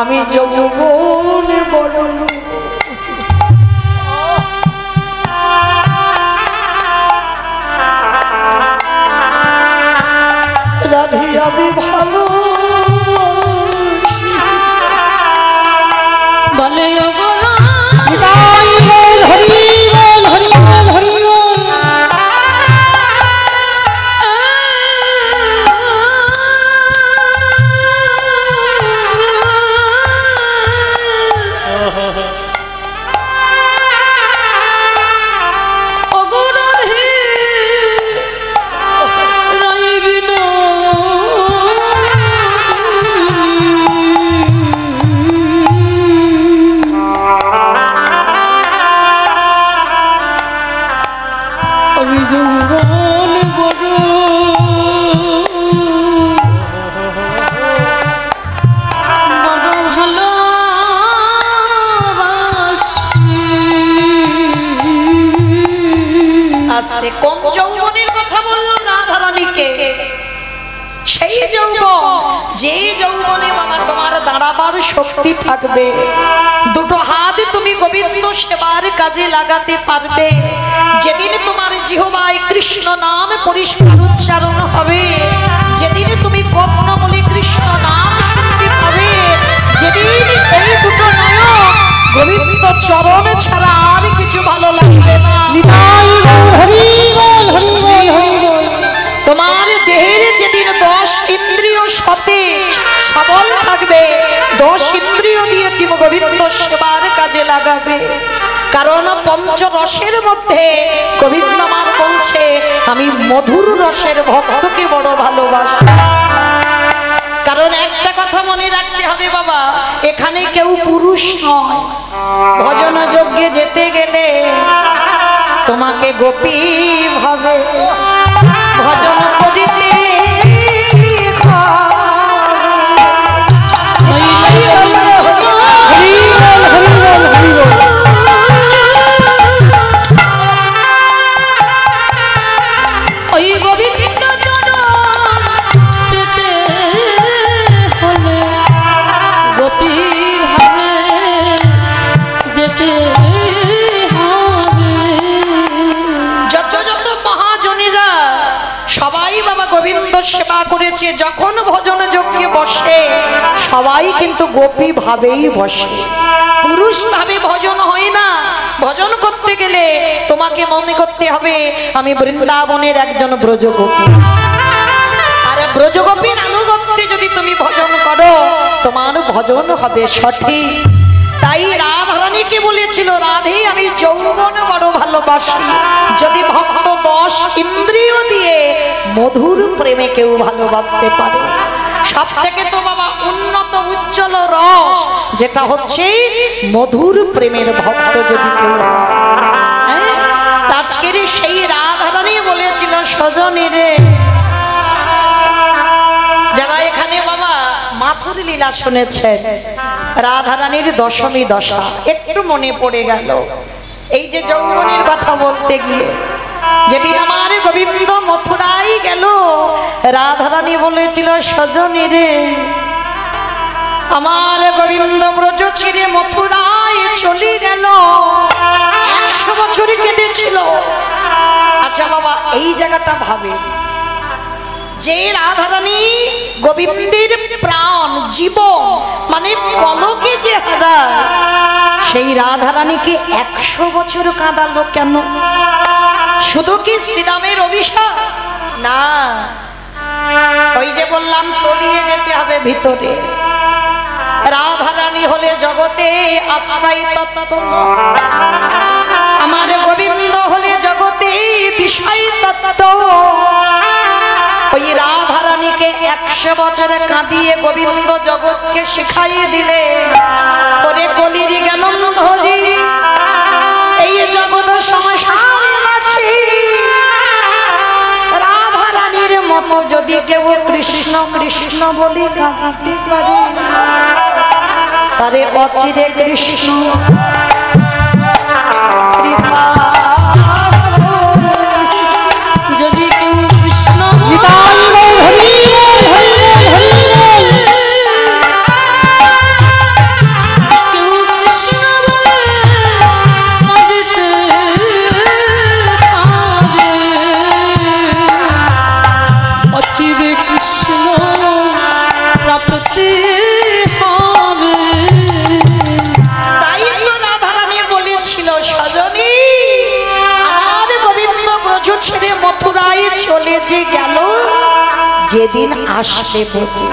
আমি যৌবনে বড়, রাধে আমি ভালো বলে আস্তে কোন যৌবনের কথা বললো রাধারানীকে? সেই যৌবন যে যৌবনে বাবা তোমার দাঁড়াবার শক্তি থাকবে, দুটো হাত তুমি গোবিন্দ সেবার কাজে লাগাতে পারবে, যেদিন তোমার জিহ্বায় কৃষ্ণ নাম পরিষ্কার উচ্চারণ হবে, যেদিন তুমি কর্ণ বলে কৃষ্ণ নাম শুনতে পাবে, যেদিন এই দুটো নয়ন গোবিন্দ চরণ ছাড়া আর কিছু ভালো লাগবে না। তোমার দেহের যেদিন 10 ইন্দ্রিয় সতেজ সবল থাকবে, 10 ইন্দ্রিয় দিয়ে তুমি গোবিন্দ সেবার কাজে লাগাবে। কারণ পঞ্চরসের মধ্যে গোবিন্দ আমার বলছে আমি মধুর রসের ভক্তকে বড় ভালোবাসি। কারণ একটা কথা মনে রাখতে হবে বাবা, এখানে কেউ পুরুষ নয়। ভজন যজ্ঞে যেতে গেলে তোমাকে গোপী ভাবে ভজন করিতে ওই গোবিন্দ পেতে হলে গোপী ভাবে যেতে হবে। যত যত মহাজনীরা সবাই বাবা গোবিন্দ সেবা করেছে, যখন ভজন যজ্ঞে বসে সবাই কিন্তু গোপী ভাবেই বসে, পুরুষ ভাবে ভজন হয় না। ভজন করতে গেলে তোমাকে মনে করতে হবে আমি বৃন্দাবনের একজন ব্রজগোপী, আর ব্রজগোপীর আনুগত্যে যদি তুমি ভজন করো তোমার ভজন হবে সঠিক। তাই রাধারানীকে বলেছিল, রাধে আমি যৌবন বড় ভালোবাসি। যদি ভক্ত 10 ইন্দ্রিয় দিয়ে মধুর প্রেমে কেউ ভালোবাসতে পারে, সব থেকে তো বাবা উন্নত উজ্জ্বল রস যেটা হচ্ছে মধুর প্রেমের ভক্ত যদি কেউ হয়। আজকের সেই রাধারানী বলেছিল, সজনী রে, যারা এখানে বাবা মাথুর লীলা শুনেছেন, রাধারানীর দশমী দশা একটু মনে পড়ে গেল। এই যে যৌবনের কথা বলতে গিয়ে যেদিন আমার গোবিন্দ মথুরায় গেল, রাধারানী বলেছিল, সজনী রে, আমার গোবিন্দ ব্রজ ছেড়ে মথুরায় চলে গেল, 100 বছর কেঁদেছিল। আচ্ছা বাবা, এই জায়গাটা ভাবে যে রাধারানী গোবিন্দের প্রাণ জীবন মানে পলকে যে হারায়, সেই রাধারানীকে 100 বছর কাঁদালো কেন? শুধু কি শ্রীরামের অভিশাপ? না, ওই যে বললাম তলিয়ে যেতে হবে ভিতরে। রাধারানী হলে জগতে আশ্রয় তত্ত্ব, আমার গোবিন্দ হলে জগতে বিষয় তত্ত্ব। ওই রাধারানীকে 100 বছরে কাঁদিয়ে গোবিন্দ জগৎকে শিখাইয়ে দিলে, ওরে কলির জ্ঞান ধরি এই জগৎ সংসারের মাঝে রাধারানীর মতো যদি কেউ কৃষ্ণ কৃষ্ণ বলি কাঁদিতে পারে, তারে অচিরে কৃষ্ণ কৃপা। যদি কেউ কৃষ্ণ চলে যে গেল, যেদিন আসলে বোঝে,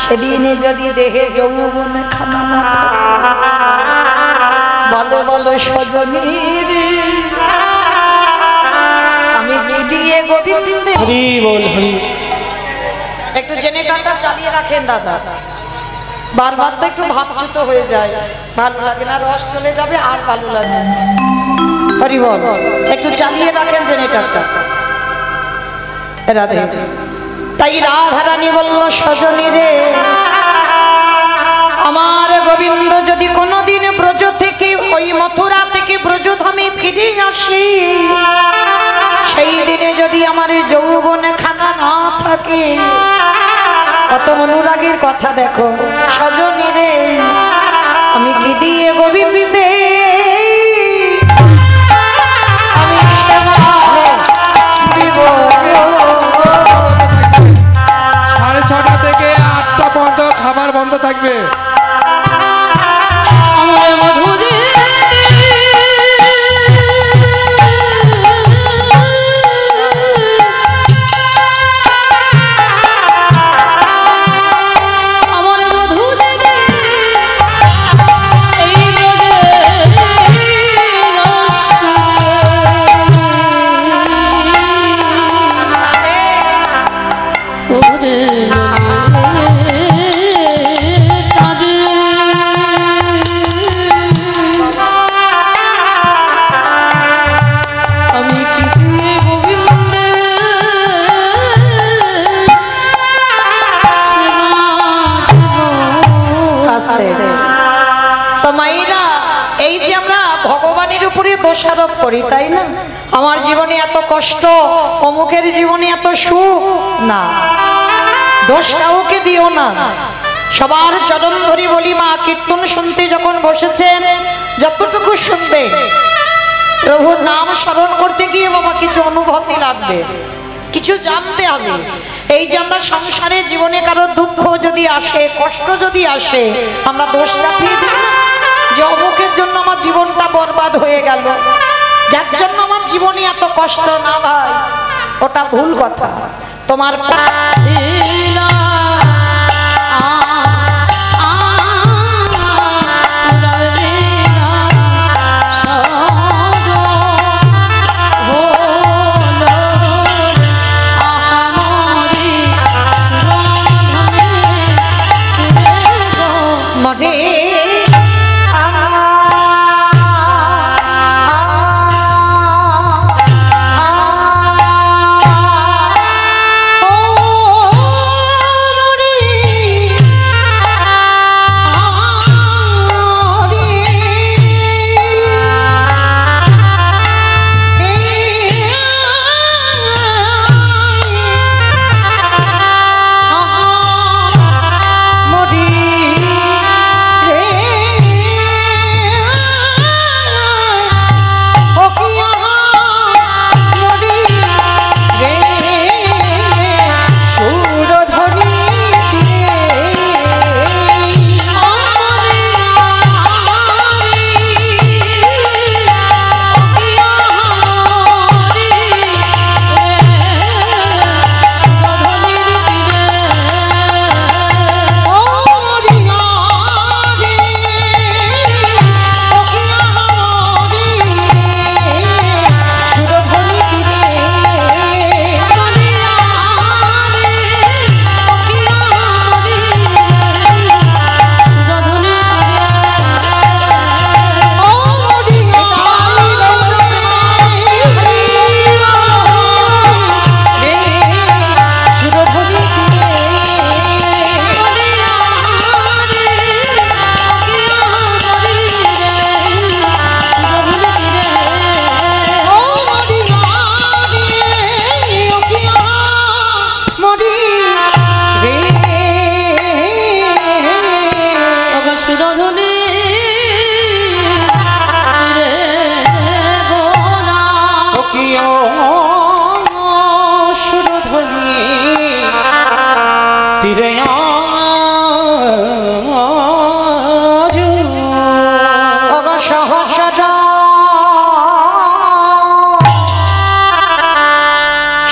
সেদিনে যদি দেহে যৌবন খানা না থাকে, বলো বলো সজনী রে, আমি কি দিয়ে গোবিন্দ। হরি বল হরি। একটু জেনারেটরটা চালিয়ে রাখেন দাদা, বারবার তো একটু ভাবচ্যুত হয়ে যায়, ভালো লাগে না, রস চলে যাবে আর ভালো লাগে। হরি বল, একটু চালিয়ে রাখেন জেনারেটরটা। রাধে। তাই রাধারানী বলল, সজনী রে, আমার গোবিন্দ যদি কোনোদিন ব্রজ থেকে ওই মথুরা থেকে ব্রজধামে ফিরে আসে, থাকে। কত অনুরাগের কথা দেখো সজনী রে, আমি কি দিয়ে গোবিন্দে আমি সেবা দিব। 6:30 থেকে 8টা পর্যন্ত খাবার বন্ধ থাকবে। আমার মধুজি আমার মধুজি এই ওরে আমি কি দিয়ে গোবিন্দে আস্তে তো মাইরা, এই যে আমরা ভগবানের উপরে দোষারোপ করি তাই না, আমার জীবনে এত কষ্ট, অমুকের জীবনে এত সুখ, না, দোষ কাউকে দিও না। সবার চরণ ধরি বলি, মা কীর্তন শুনতে যখন বসেছেন যতটুকু শুনবে, প্রভুর নাম স্মরণ করতে গিয়ে বাবা কিছু অনুভূতি লাগবে, কিছু জানতে হবে। এই যে আমরা সংসারে জীবনে কারো দুঃখ যদি আসে, কষ্ট যদি আসে, আমরা দোষ চাপিয়ে দিই না যে অমুকের জন্য আমার জীবনটা বরবাদ হয়ে গেল, যার জন্য আমার জীবনে এত কষ্ট। না ভাই, ওটা ভুল কথা। তোমার লীলা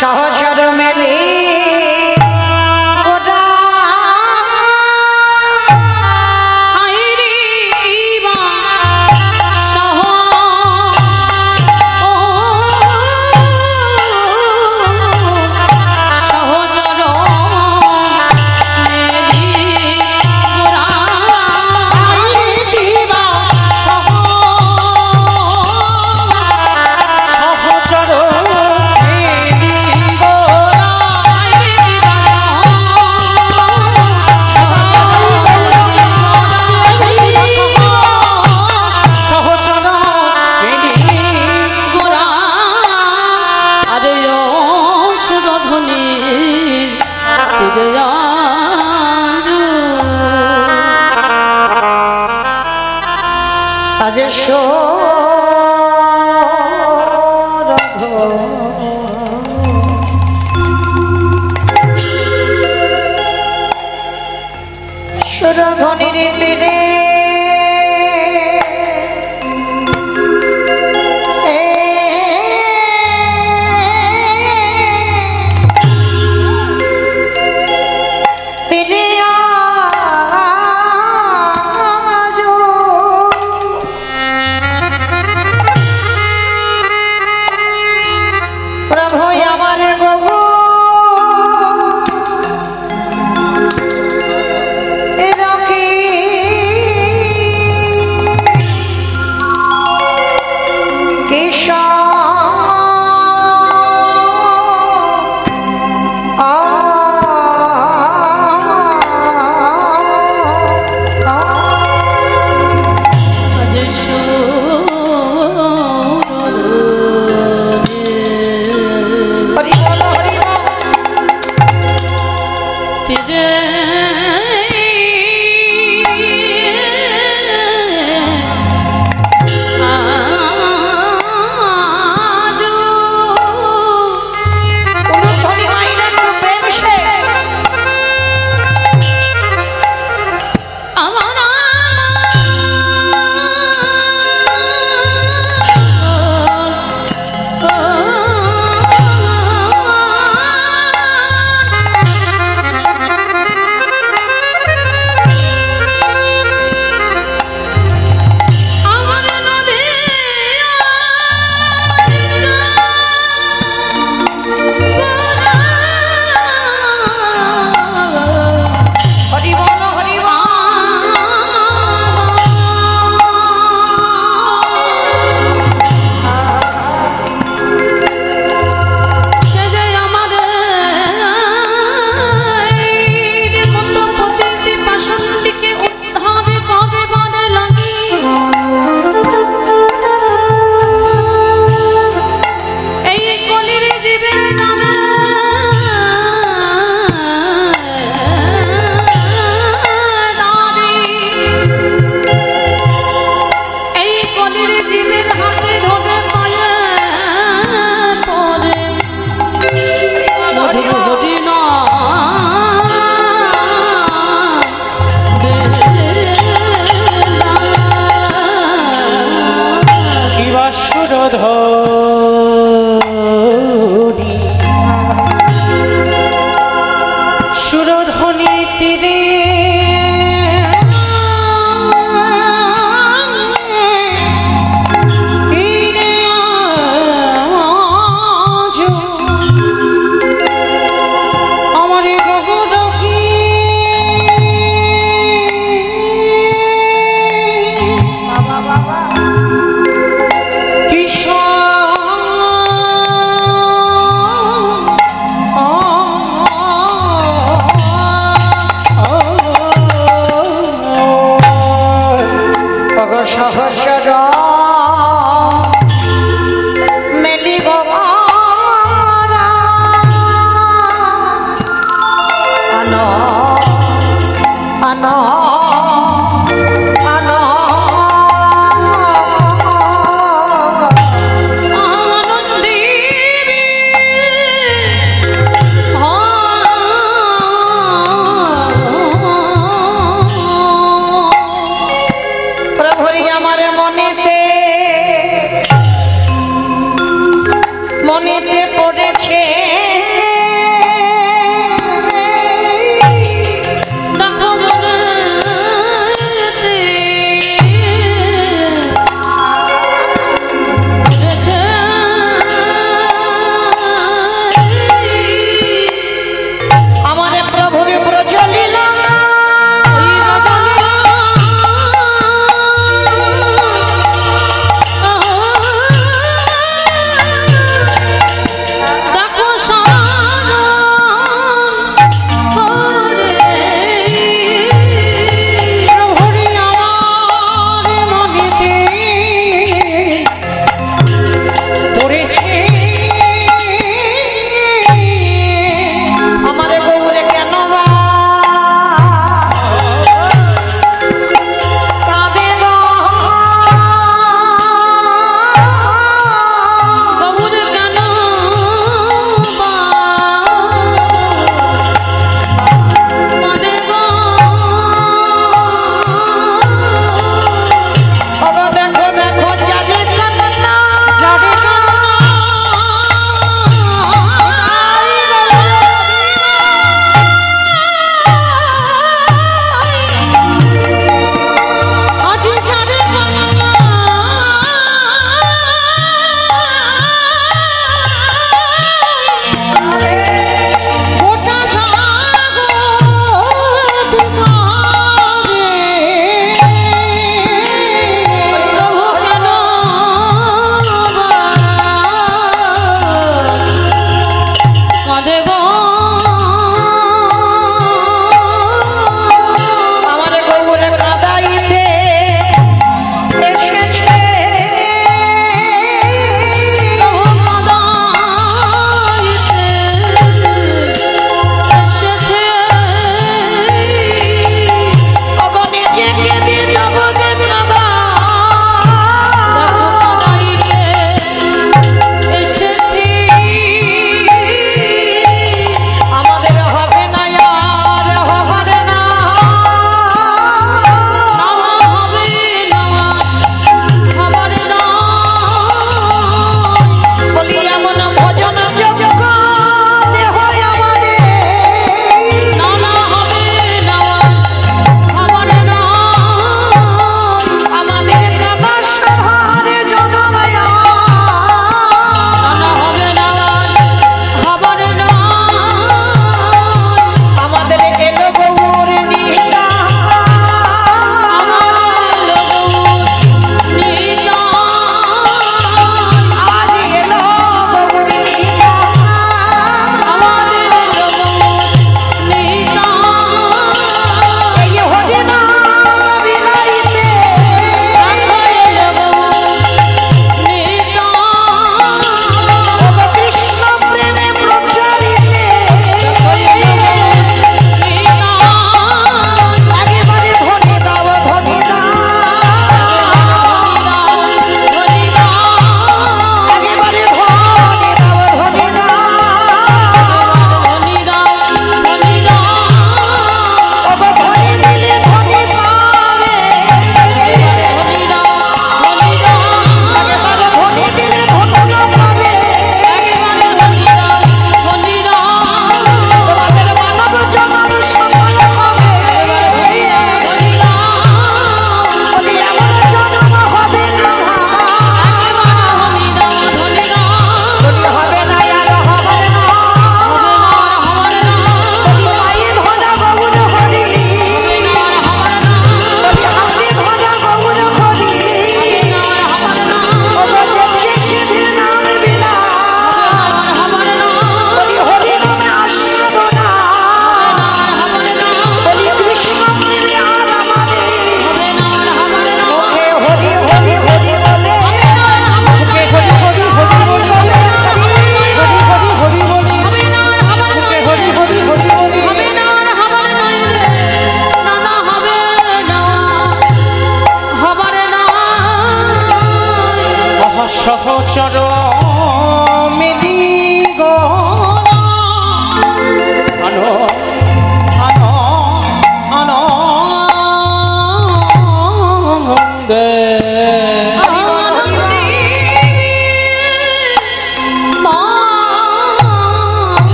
সহচর মেলে আজ সুরধ্বনির তীরে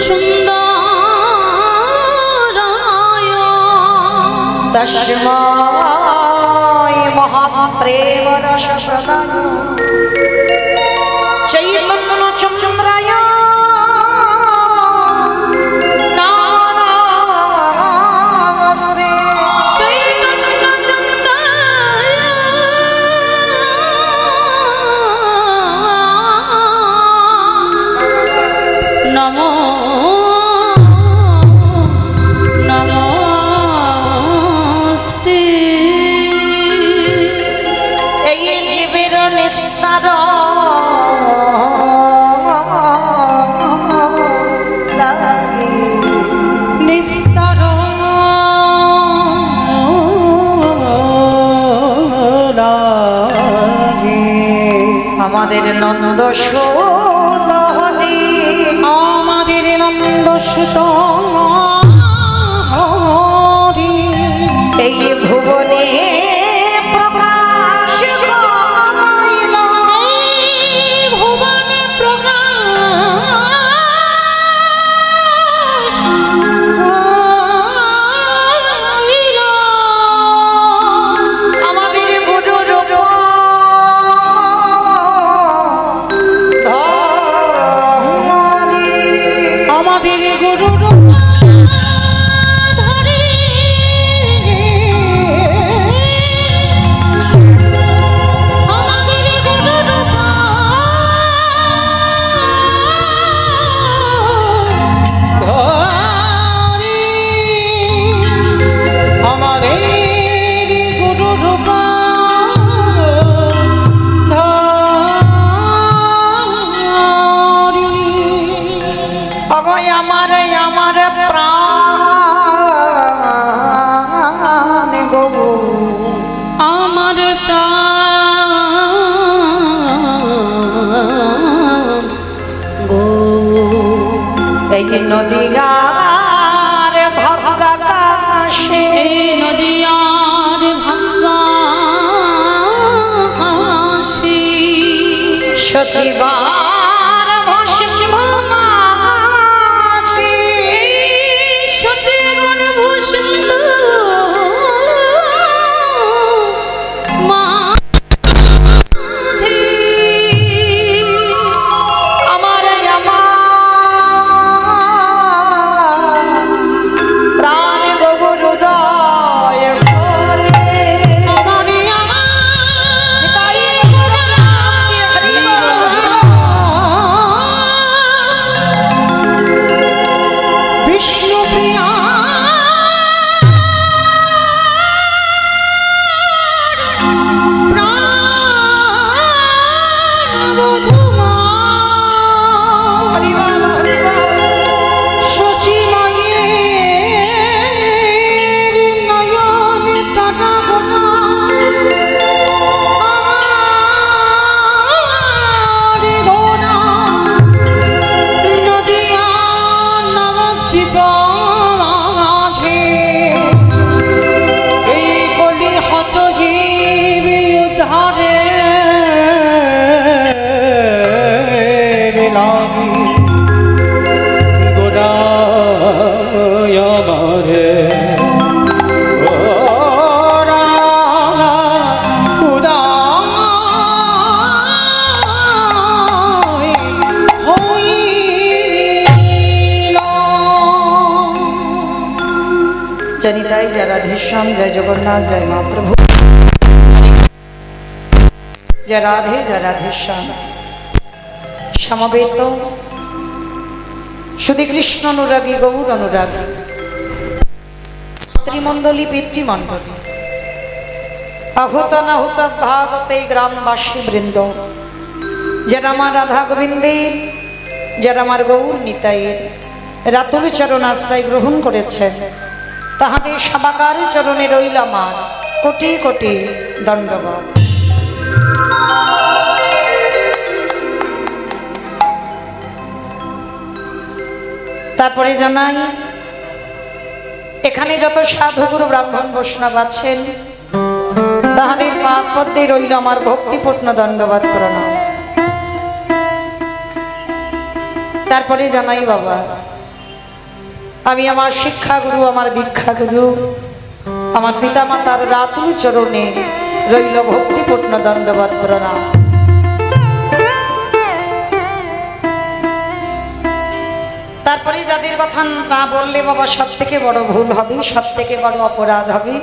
সুন্দরায় তস্মায় মহাপ্রেম রস প্রদান চৈতন্য চন্দ্রায় নমস্তে। চৈতন্য চন্দ্রায় নমো নমস্তে। এই জীবের নিস্তার লাগে নিস্তার লাগে আমাদের নন্দ সুদহরি আমাদের নন্দ সুত এই ভুবনে প্রকাশ পাইল। ভুবনে আমাদের গুরু রূপ ধরি আমাদের গুরু অগয় আমার আমার প্রাণ গো আমার প্রাণ গো এই নদী গার ভাগা কাশে এই নদিয়ার ভাঙ্গা হাসি সচিবার ভস্ম মাঝে সতের ভূষণ মাঝে আমার প্রাণ গরু দয় করে তাই হরি বল। বিষ্ণু প্রিয়া হরি বল, হরি বল। এই কলি হত জীবী উদ্ধারে লাগি গোড়ায় আমারে জনিতাই জয় রাধেশ্যাম, জয় জগন্নাথ, জয় মহাপ্রভু, জয় রাধে, জয় রাধেশ্যাম। সমবেত শুধু কৃষ্ণ অনুরাগী গৌর অনুরাগী মাতৃমণ্ডলী পিতৃমণ্ডলী আহুত নাহুত ভাগতে গ্রামবাসী বৃন্দ, যারা আমার রাধা গোবিন্দের, যারা আমার গৌর নিতাইয়ের রাতুল চরণ আশ্রয় গ্রহণ করেছেন, তাহাদের সবাকার চরণে রইল আমার কোটি কোটি দণ্ডবত। তারপরে জানাই এখানে যত সাধুগুরু ব্রাহ্মণ বৈষ্ণব আছেন, তাহাদের পাদ পদ্মে রইল আমার ভক্তিপূর্ণ দণ্ডবত প্রণাম। তারপরে জানাই বাবা আমি আমার শিক্ষাগুরু, আমার দীক্ষাগুরু, আমার পিতা মাতার রাতুল চরণে রইল ভক্তিপূর্ণ দণ্ডবত প্রণাম। তারপরে যাদের কথা না বললে বাবা সব থেকে বড় ভুল হবে, সব থেকে বড় অপরাধ হবে,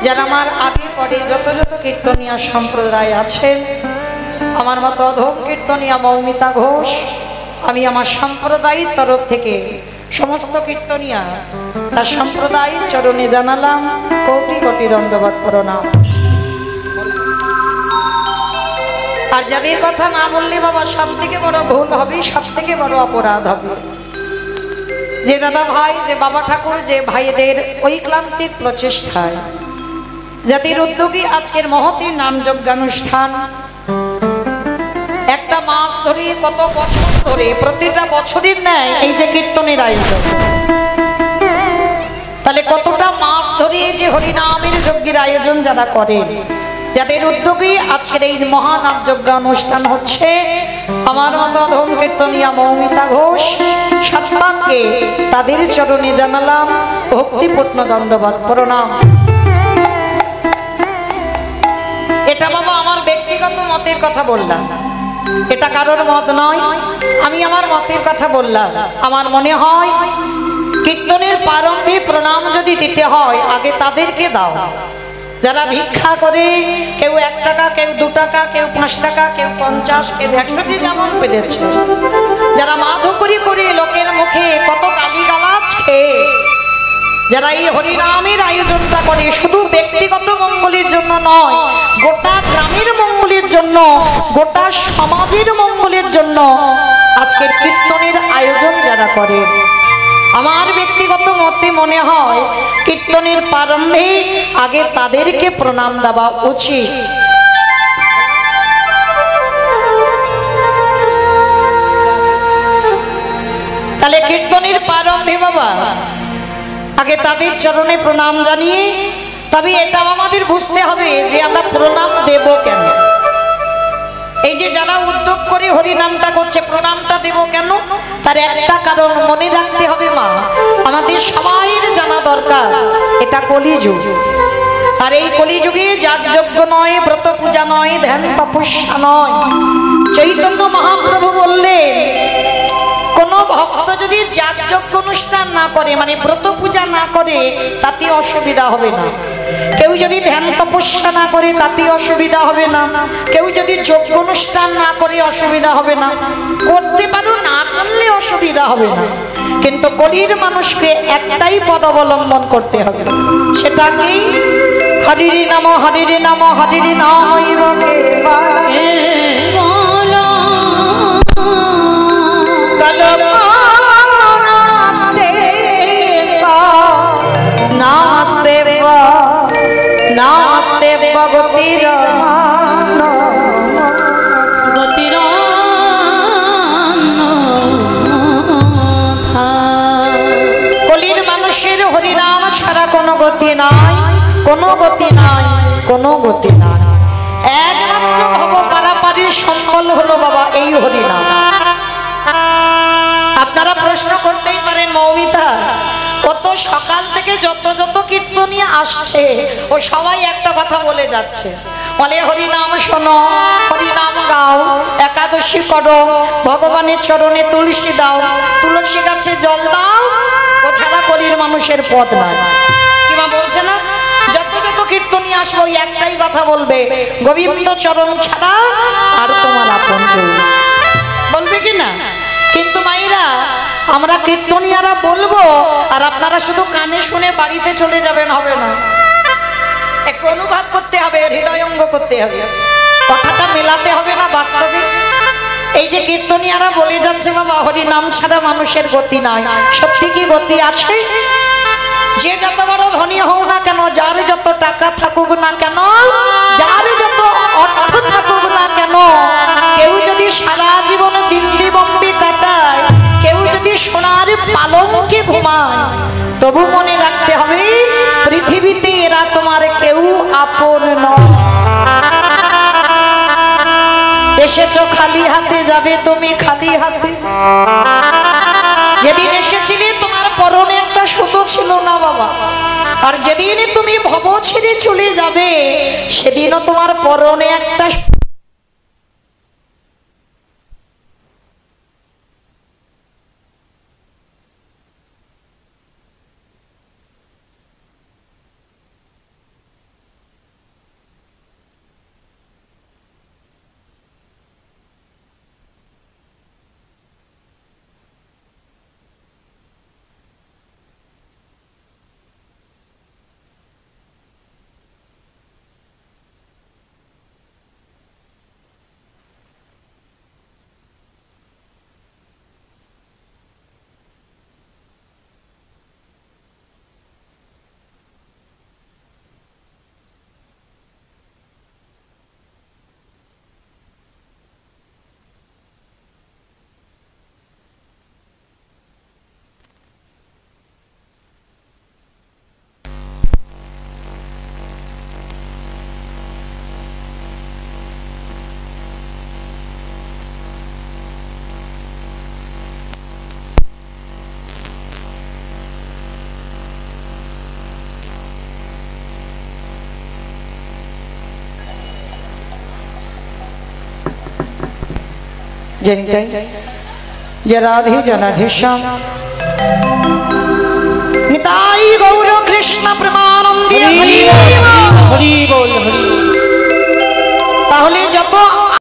যারা আমার আগে পরে যত যত কীর্তনীয় সম্প্রদায় আছেন, আমার মতো অধম কীর্তনীয় মৌমিতা ঘোষ, আমি আমার সম্প্রদায়ের তরফ থেকে সমস্ত কীর্তনীয় তার সম্প্রদায়ের চরণে জানালাম কোটি কোটি দণ্ডবত প্রণাম। আর যাদের কথা না বললে বাবা সব থেকে বড় ভুল হবে, সব থেকে বড় অপরাধ হবে, যে দাদা ভাই, যে বাবা ঠাকুর, যে ভাইদের ঐক্লান্তিক প্রচেষ্টায়, যাদের উদ্যোগী আজকের মহতী নাম যজ্ঞানুষ্ঠান, একটা মাস ধরে, কত বছর ধরে, প্রতিটা বছরের ন্যায় এই যে কীর্তনের আয়োজন, তাহলে কতটা মাস ধরে যে হরিনামের যজ্ঞের আয়োজন যারা করেন, যাদের উদ্যোগে আজকের এই মহানাম যজ্ঞ অনুষ্ঠান হচ্ছে, আমার মতো অধম কীর্তনীয়া মৌমিতা ঘোষ সর্বাঙ্গে তাদের চরণে জানালাম ভক্তিপূর্ণ দণ্ডবত প্রণাম। এটা বাবা আমার ব্যক্তিগত মতের কথা বললাম, এটা কারোর মত নয়, আমি আমার মতের কথা বললাম। আমার মনে হয় কীর্তনের প্রারম্ভে প্রণাম যদি দিতে হয়, আগে তাদেরকে দাও যারা ভিক্ষা করে, কেউ 1 টাকা, কেউ 2 টাকা, কেউ 5 টাকা, কেউ 50, কেউ 100, যেমন পেরেছে, যারা মাধুকরি করে লোকের মুখে কত গালিগালাজ খেয়ে যারা এই হরিনামের আয়োজনটা করে, শুধু ব্যক্তিগত মঙ্গলের জন্য নয়, গোটা গ্রামের মঙ্গলের জন্য, গোটা সমাজের মঙ্গলের জন্য আজকের কীর্তনের আয়োজন যারা করে, আমার ব্যক্তিগত মতে মনে হয় কীর্তনের প্রারম্ভে আগে তাদেরকে প্রণাম দেওয়া উচিত। তাহলে কীর্তনের প্রারম্ভে বাবা আগে তাদের চরণে প্রণাম জানিয়ে, তবে এটাও আমাদের বুঝতে হবে যে আমরা প্রণাম দেব কেন। এই যে যারা উদ্যোগ করে হরিনামটা করছে, প্রণামটা দেব কেন, তার একটা কারণ মনে রাখতে হবে মা, আমাদের সবাইয়ের জানা দরকার এটা কলিযুগ। আর এই কলিযুগে যাগযজ্ঞ নয়, ব্রত পূজা নয়, ধ্যান তপস্যা নয়, চৈতন্য মহাপ্রভু বললেন কোন ভক্ত যদি যাগযজ্ঞ অনুষ্ঠান না করে, মানে ব্রত পূজা না করে, তাতে অসুবিধা হবে না। কেউ যদি ধ্যান তপস্যা না করে, তাতে অসুবিধা হবে না। কেউ যদি যজ্ঞ অনুষ্ঠান না করে, অসুবিধা হবে না। করতে পারো, না করলে অসুবিধা হবে না। কিন্তু কলির মানুষকে একটাই পদ অবলম্বন করতে হবে, সেটা কি? হরির নাম, হরির নাম, হরির নাম নাস্তে গতির কলির মানুষের হরিনাম ছাড়া কোনো গতি নাই, কোনো গতি নাই, কোনো গতি নাই। একমাত্র ভব পারাপারের সম্বল হলো বাবা এই হরিনাম। আপনারা প্রশ্ন করতেই পারেন, মৌমিতা কত সকাল থেকে যত যত কীর্তনীয় আসছে, ও সবাই একটা কথা বলে যাচ্ছে, বলে হরিনাম শোনো, হরিনাম গাও, একাদশী করো, ভগবানের চরণে তুলসী দাও, তুলসী গাছে জল দাও, ও ছাড়া কলির মানুষের পদ নাই। কিমা বলছে না, যত যত কীর্তনীয় আসবে ওই একটাই কথা বলবে, গোবিন্দ চরণ ছাড়া আর তোমার আপন কেউ, বলবে কি না? কিন্তু মাইরা আমরা কীর্তনীয়ারা বলবো, আর আপনারা শুধু কানে শুনে বাড়িতে চলে যাবেন, হবে না। একটু অনুভব করতে হবে, হৃদয়ঙ্গ করতে হবে, কথাটা মেলাতে হবে না বাস্তবে। এই যে কীর্তনীয়ারা বলে যাচ্ছে বাবা হরিনাম ছাড়া মানুষের গতি নাই, সত্যি কি গতি আছে? যে যত বড় ধনী হও না কেন, যার যত টাকা থাকুক না কেন, যার যত অর্থ থাকুক না কেন, কেউ যদি সারা জীবন দিল্লি বম্বে কাটায়, কেউ যদি সোনার পালঙ্কে ঘুমায়, তবু মনে রাখতে হবে পৃথিবীতে এরা তোমার কেউ আপন নয়। এসেছো খালি হাতে, যাবে তুমি খালি হাতে। যেদিন এসেছিলে বাবা। আর যেদিন তুমি ভব ছেড়ে চলে যাবে সেদিনও তোমার পরনে একটা जनिते जय राधे जनाधीश्याम निताई गौर कृष्ण प्रेमानंदे हरि बोल। হরি বল হরি। তাহলে যত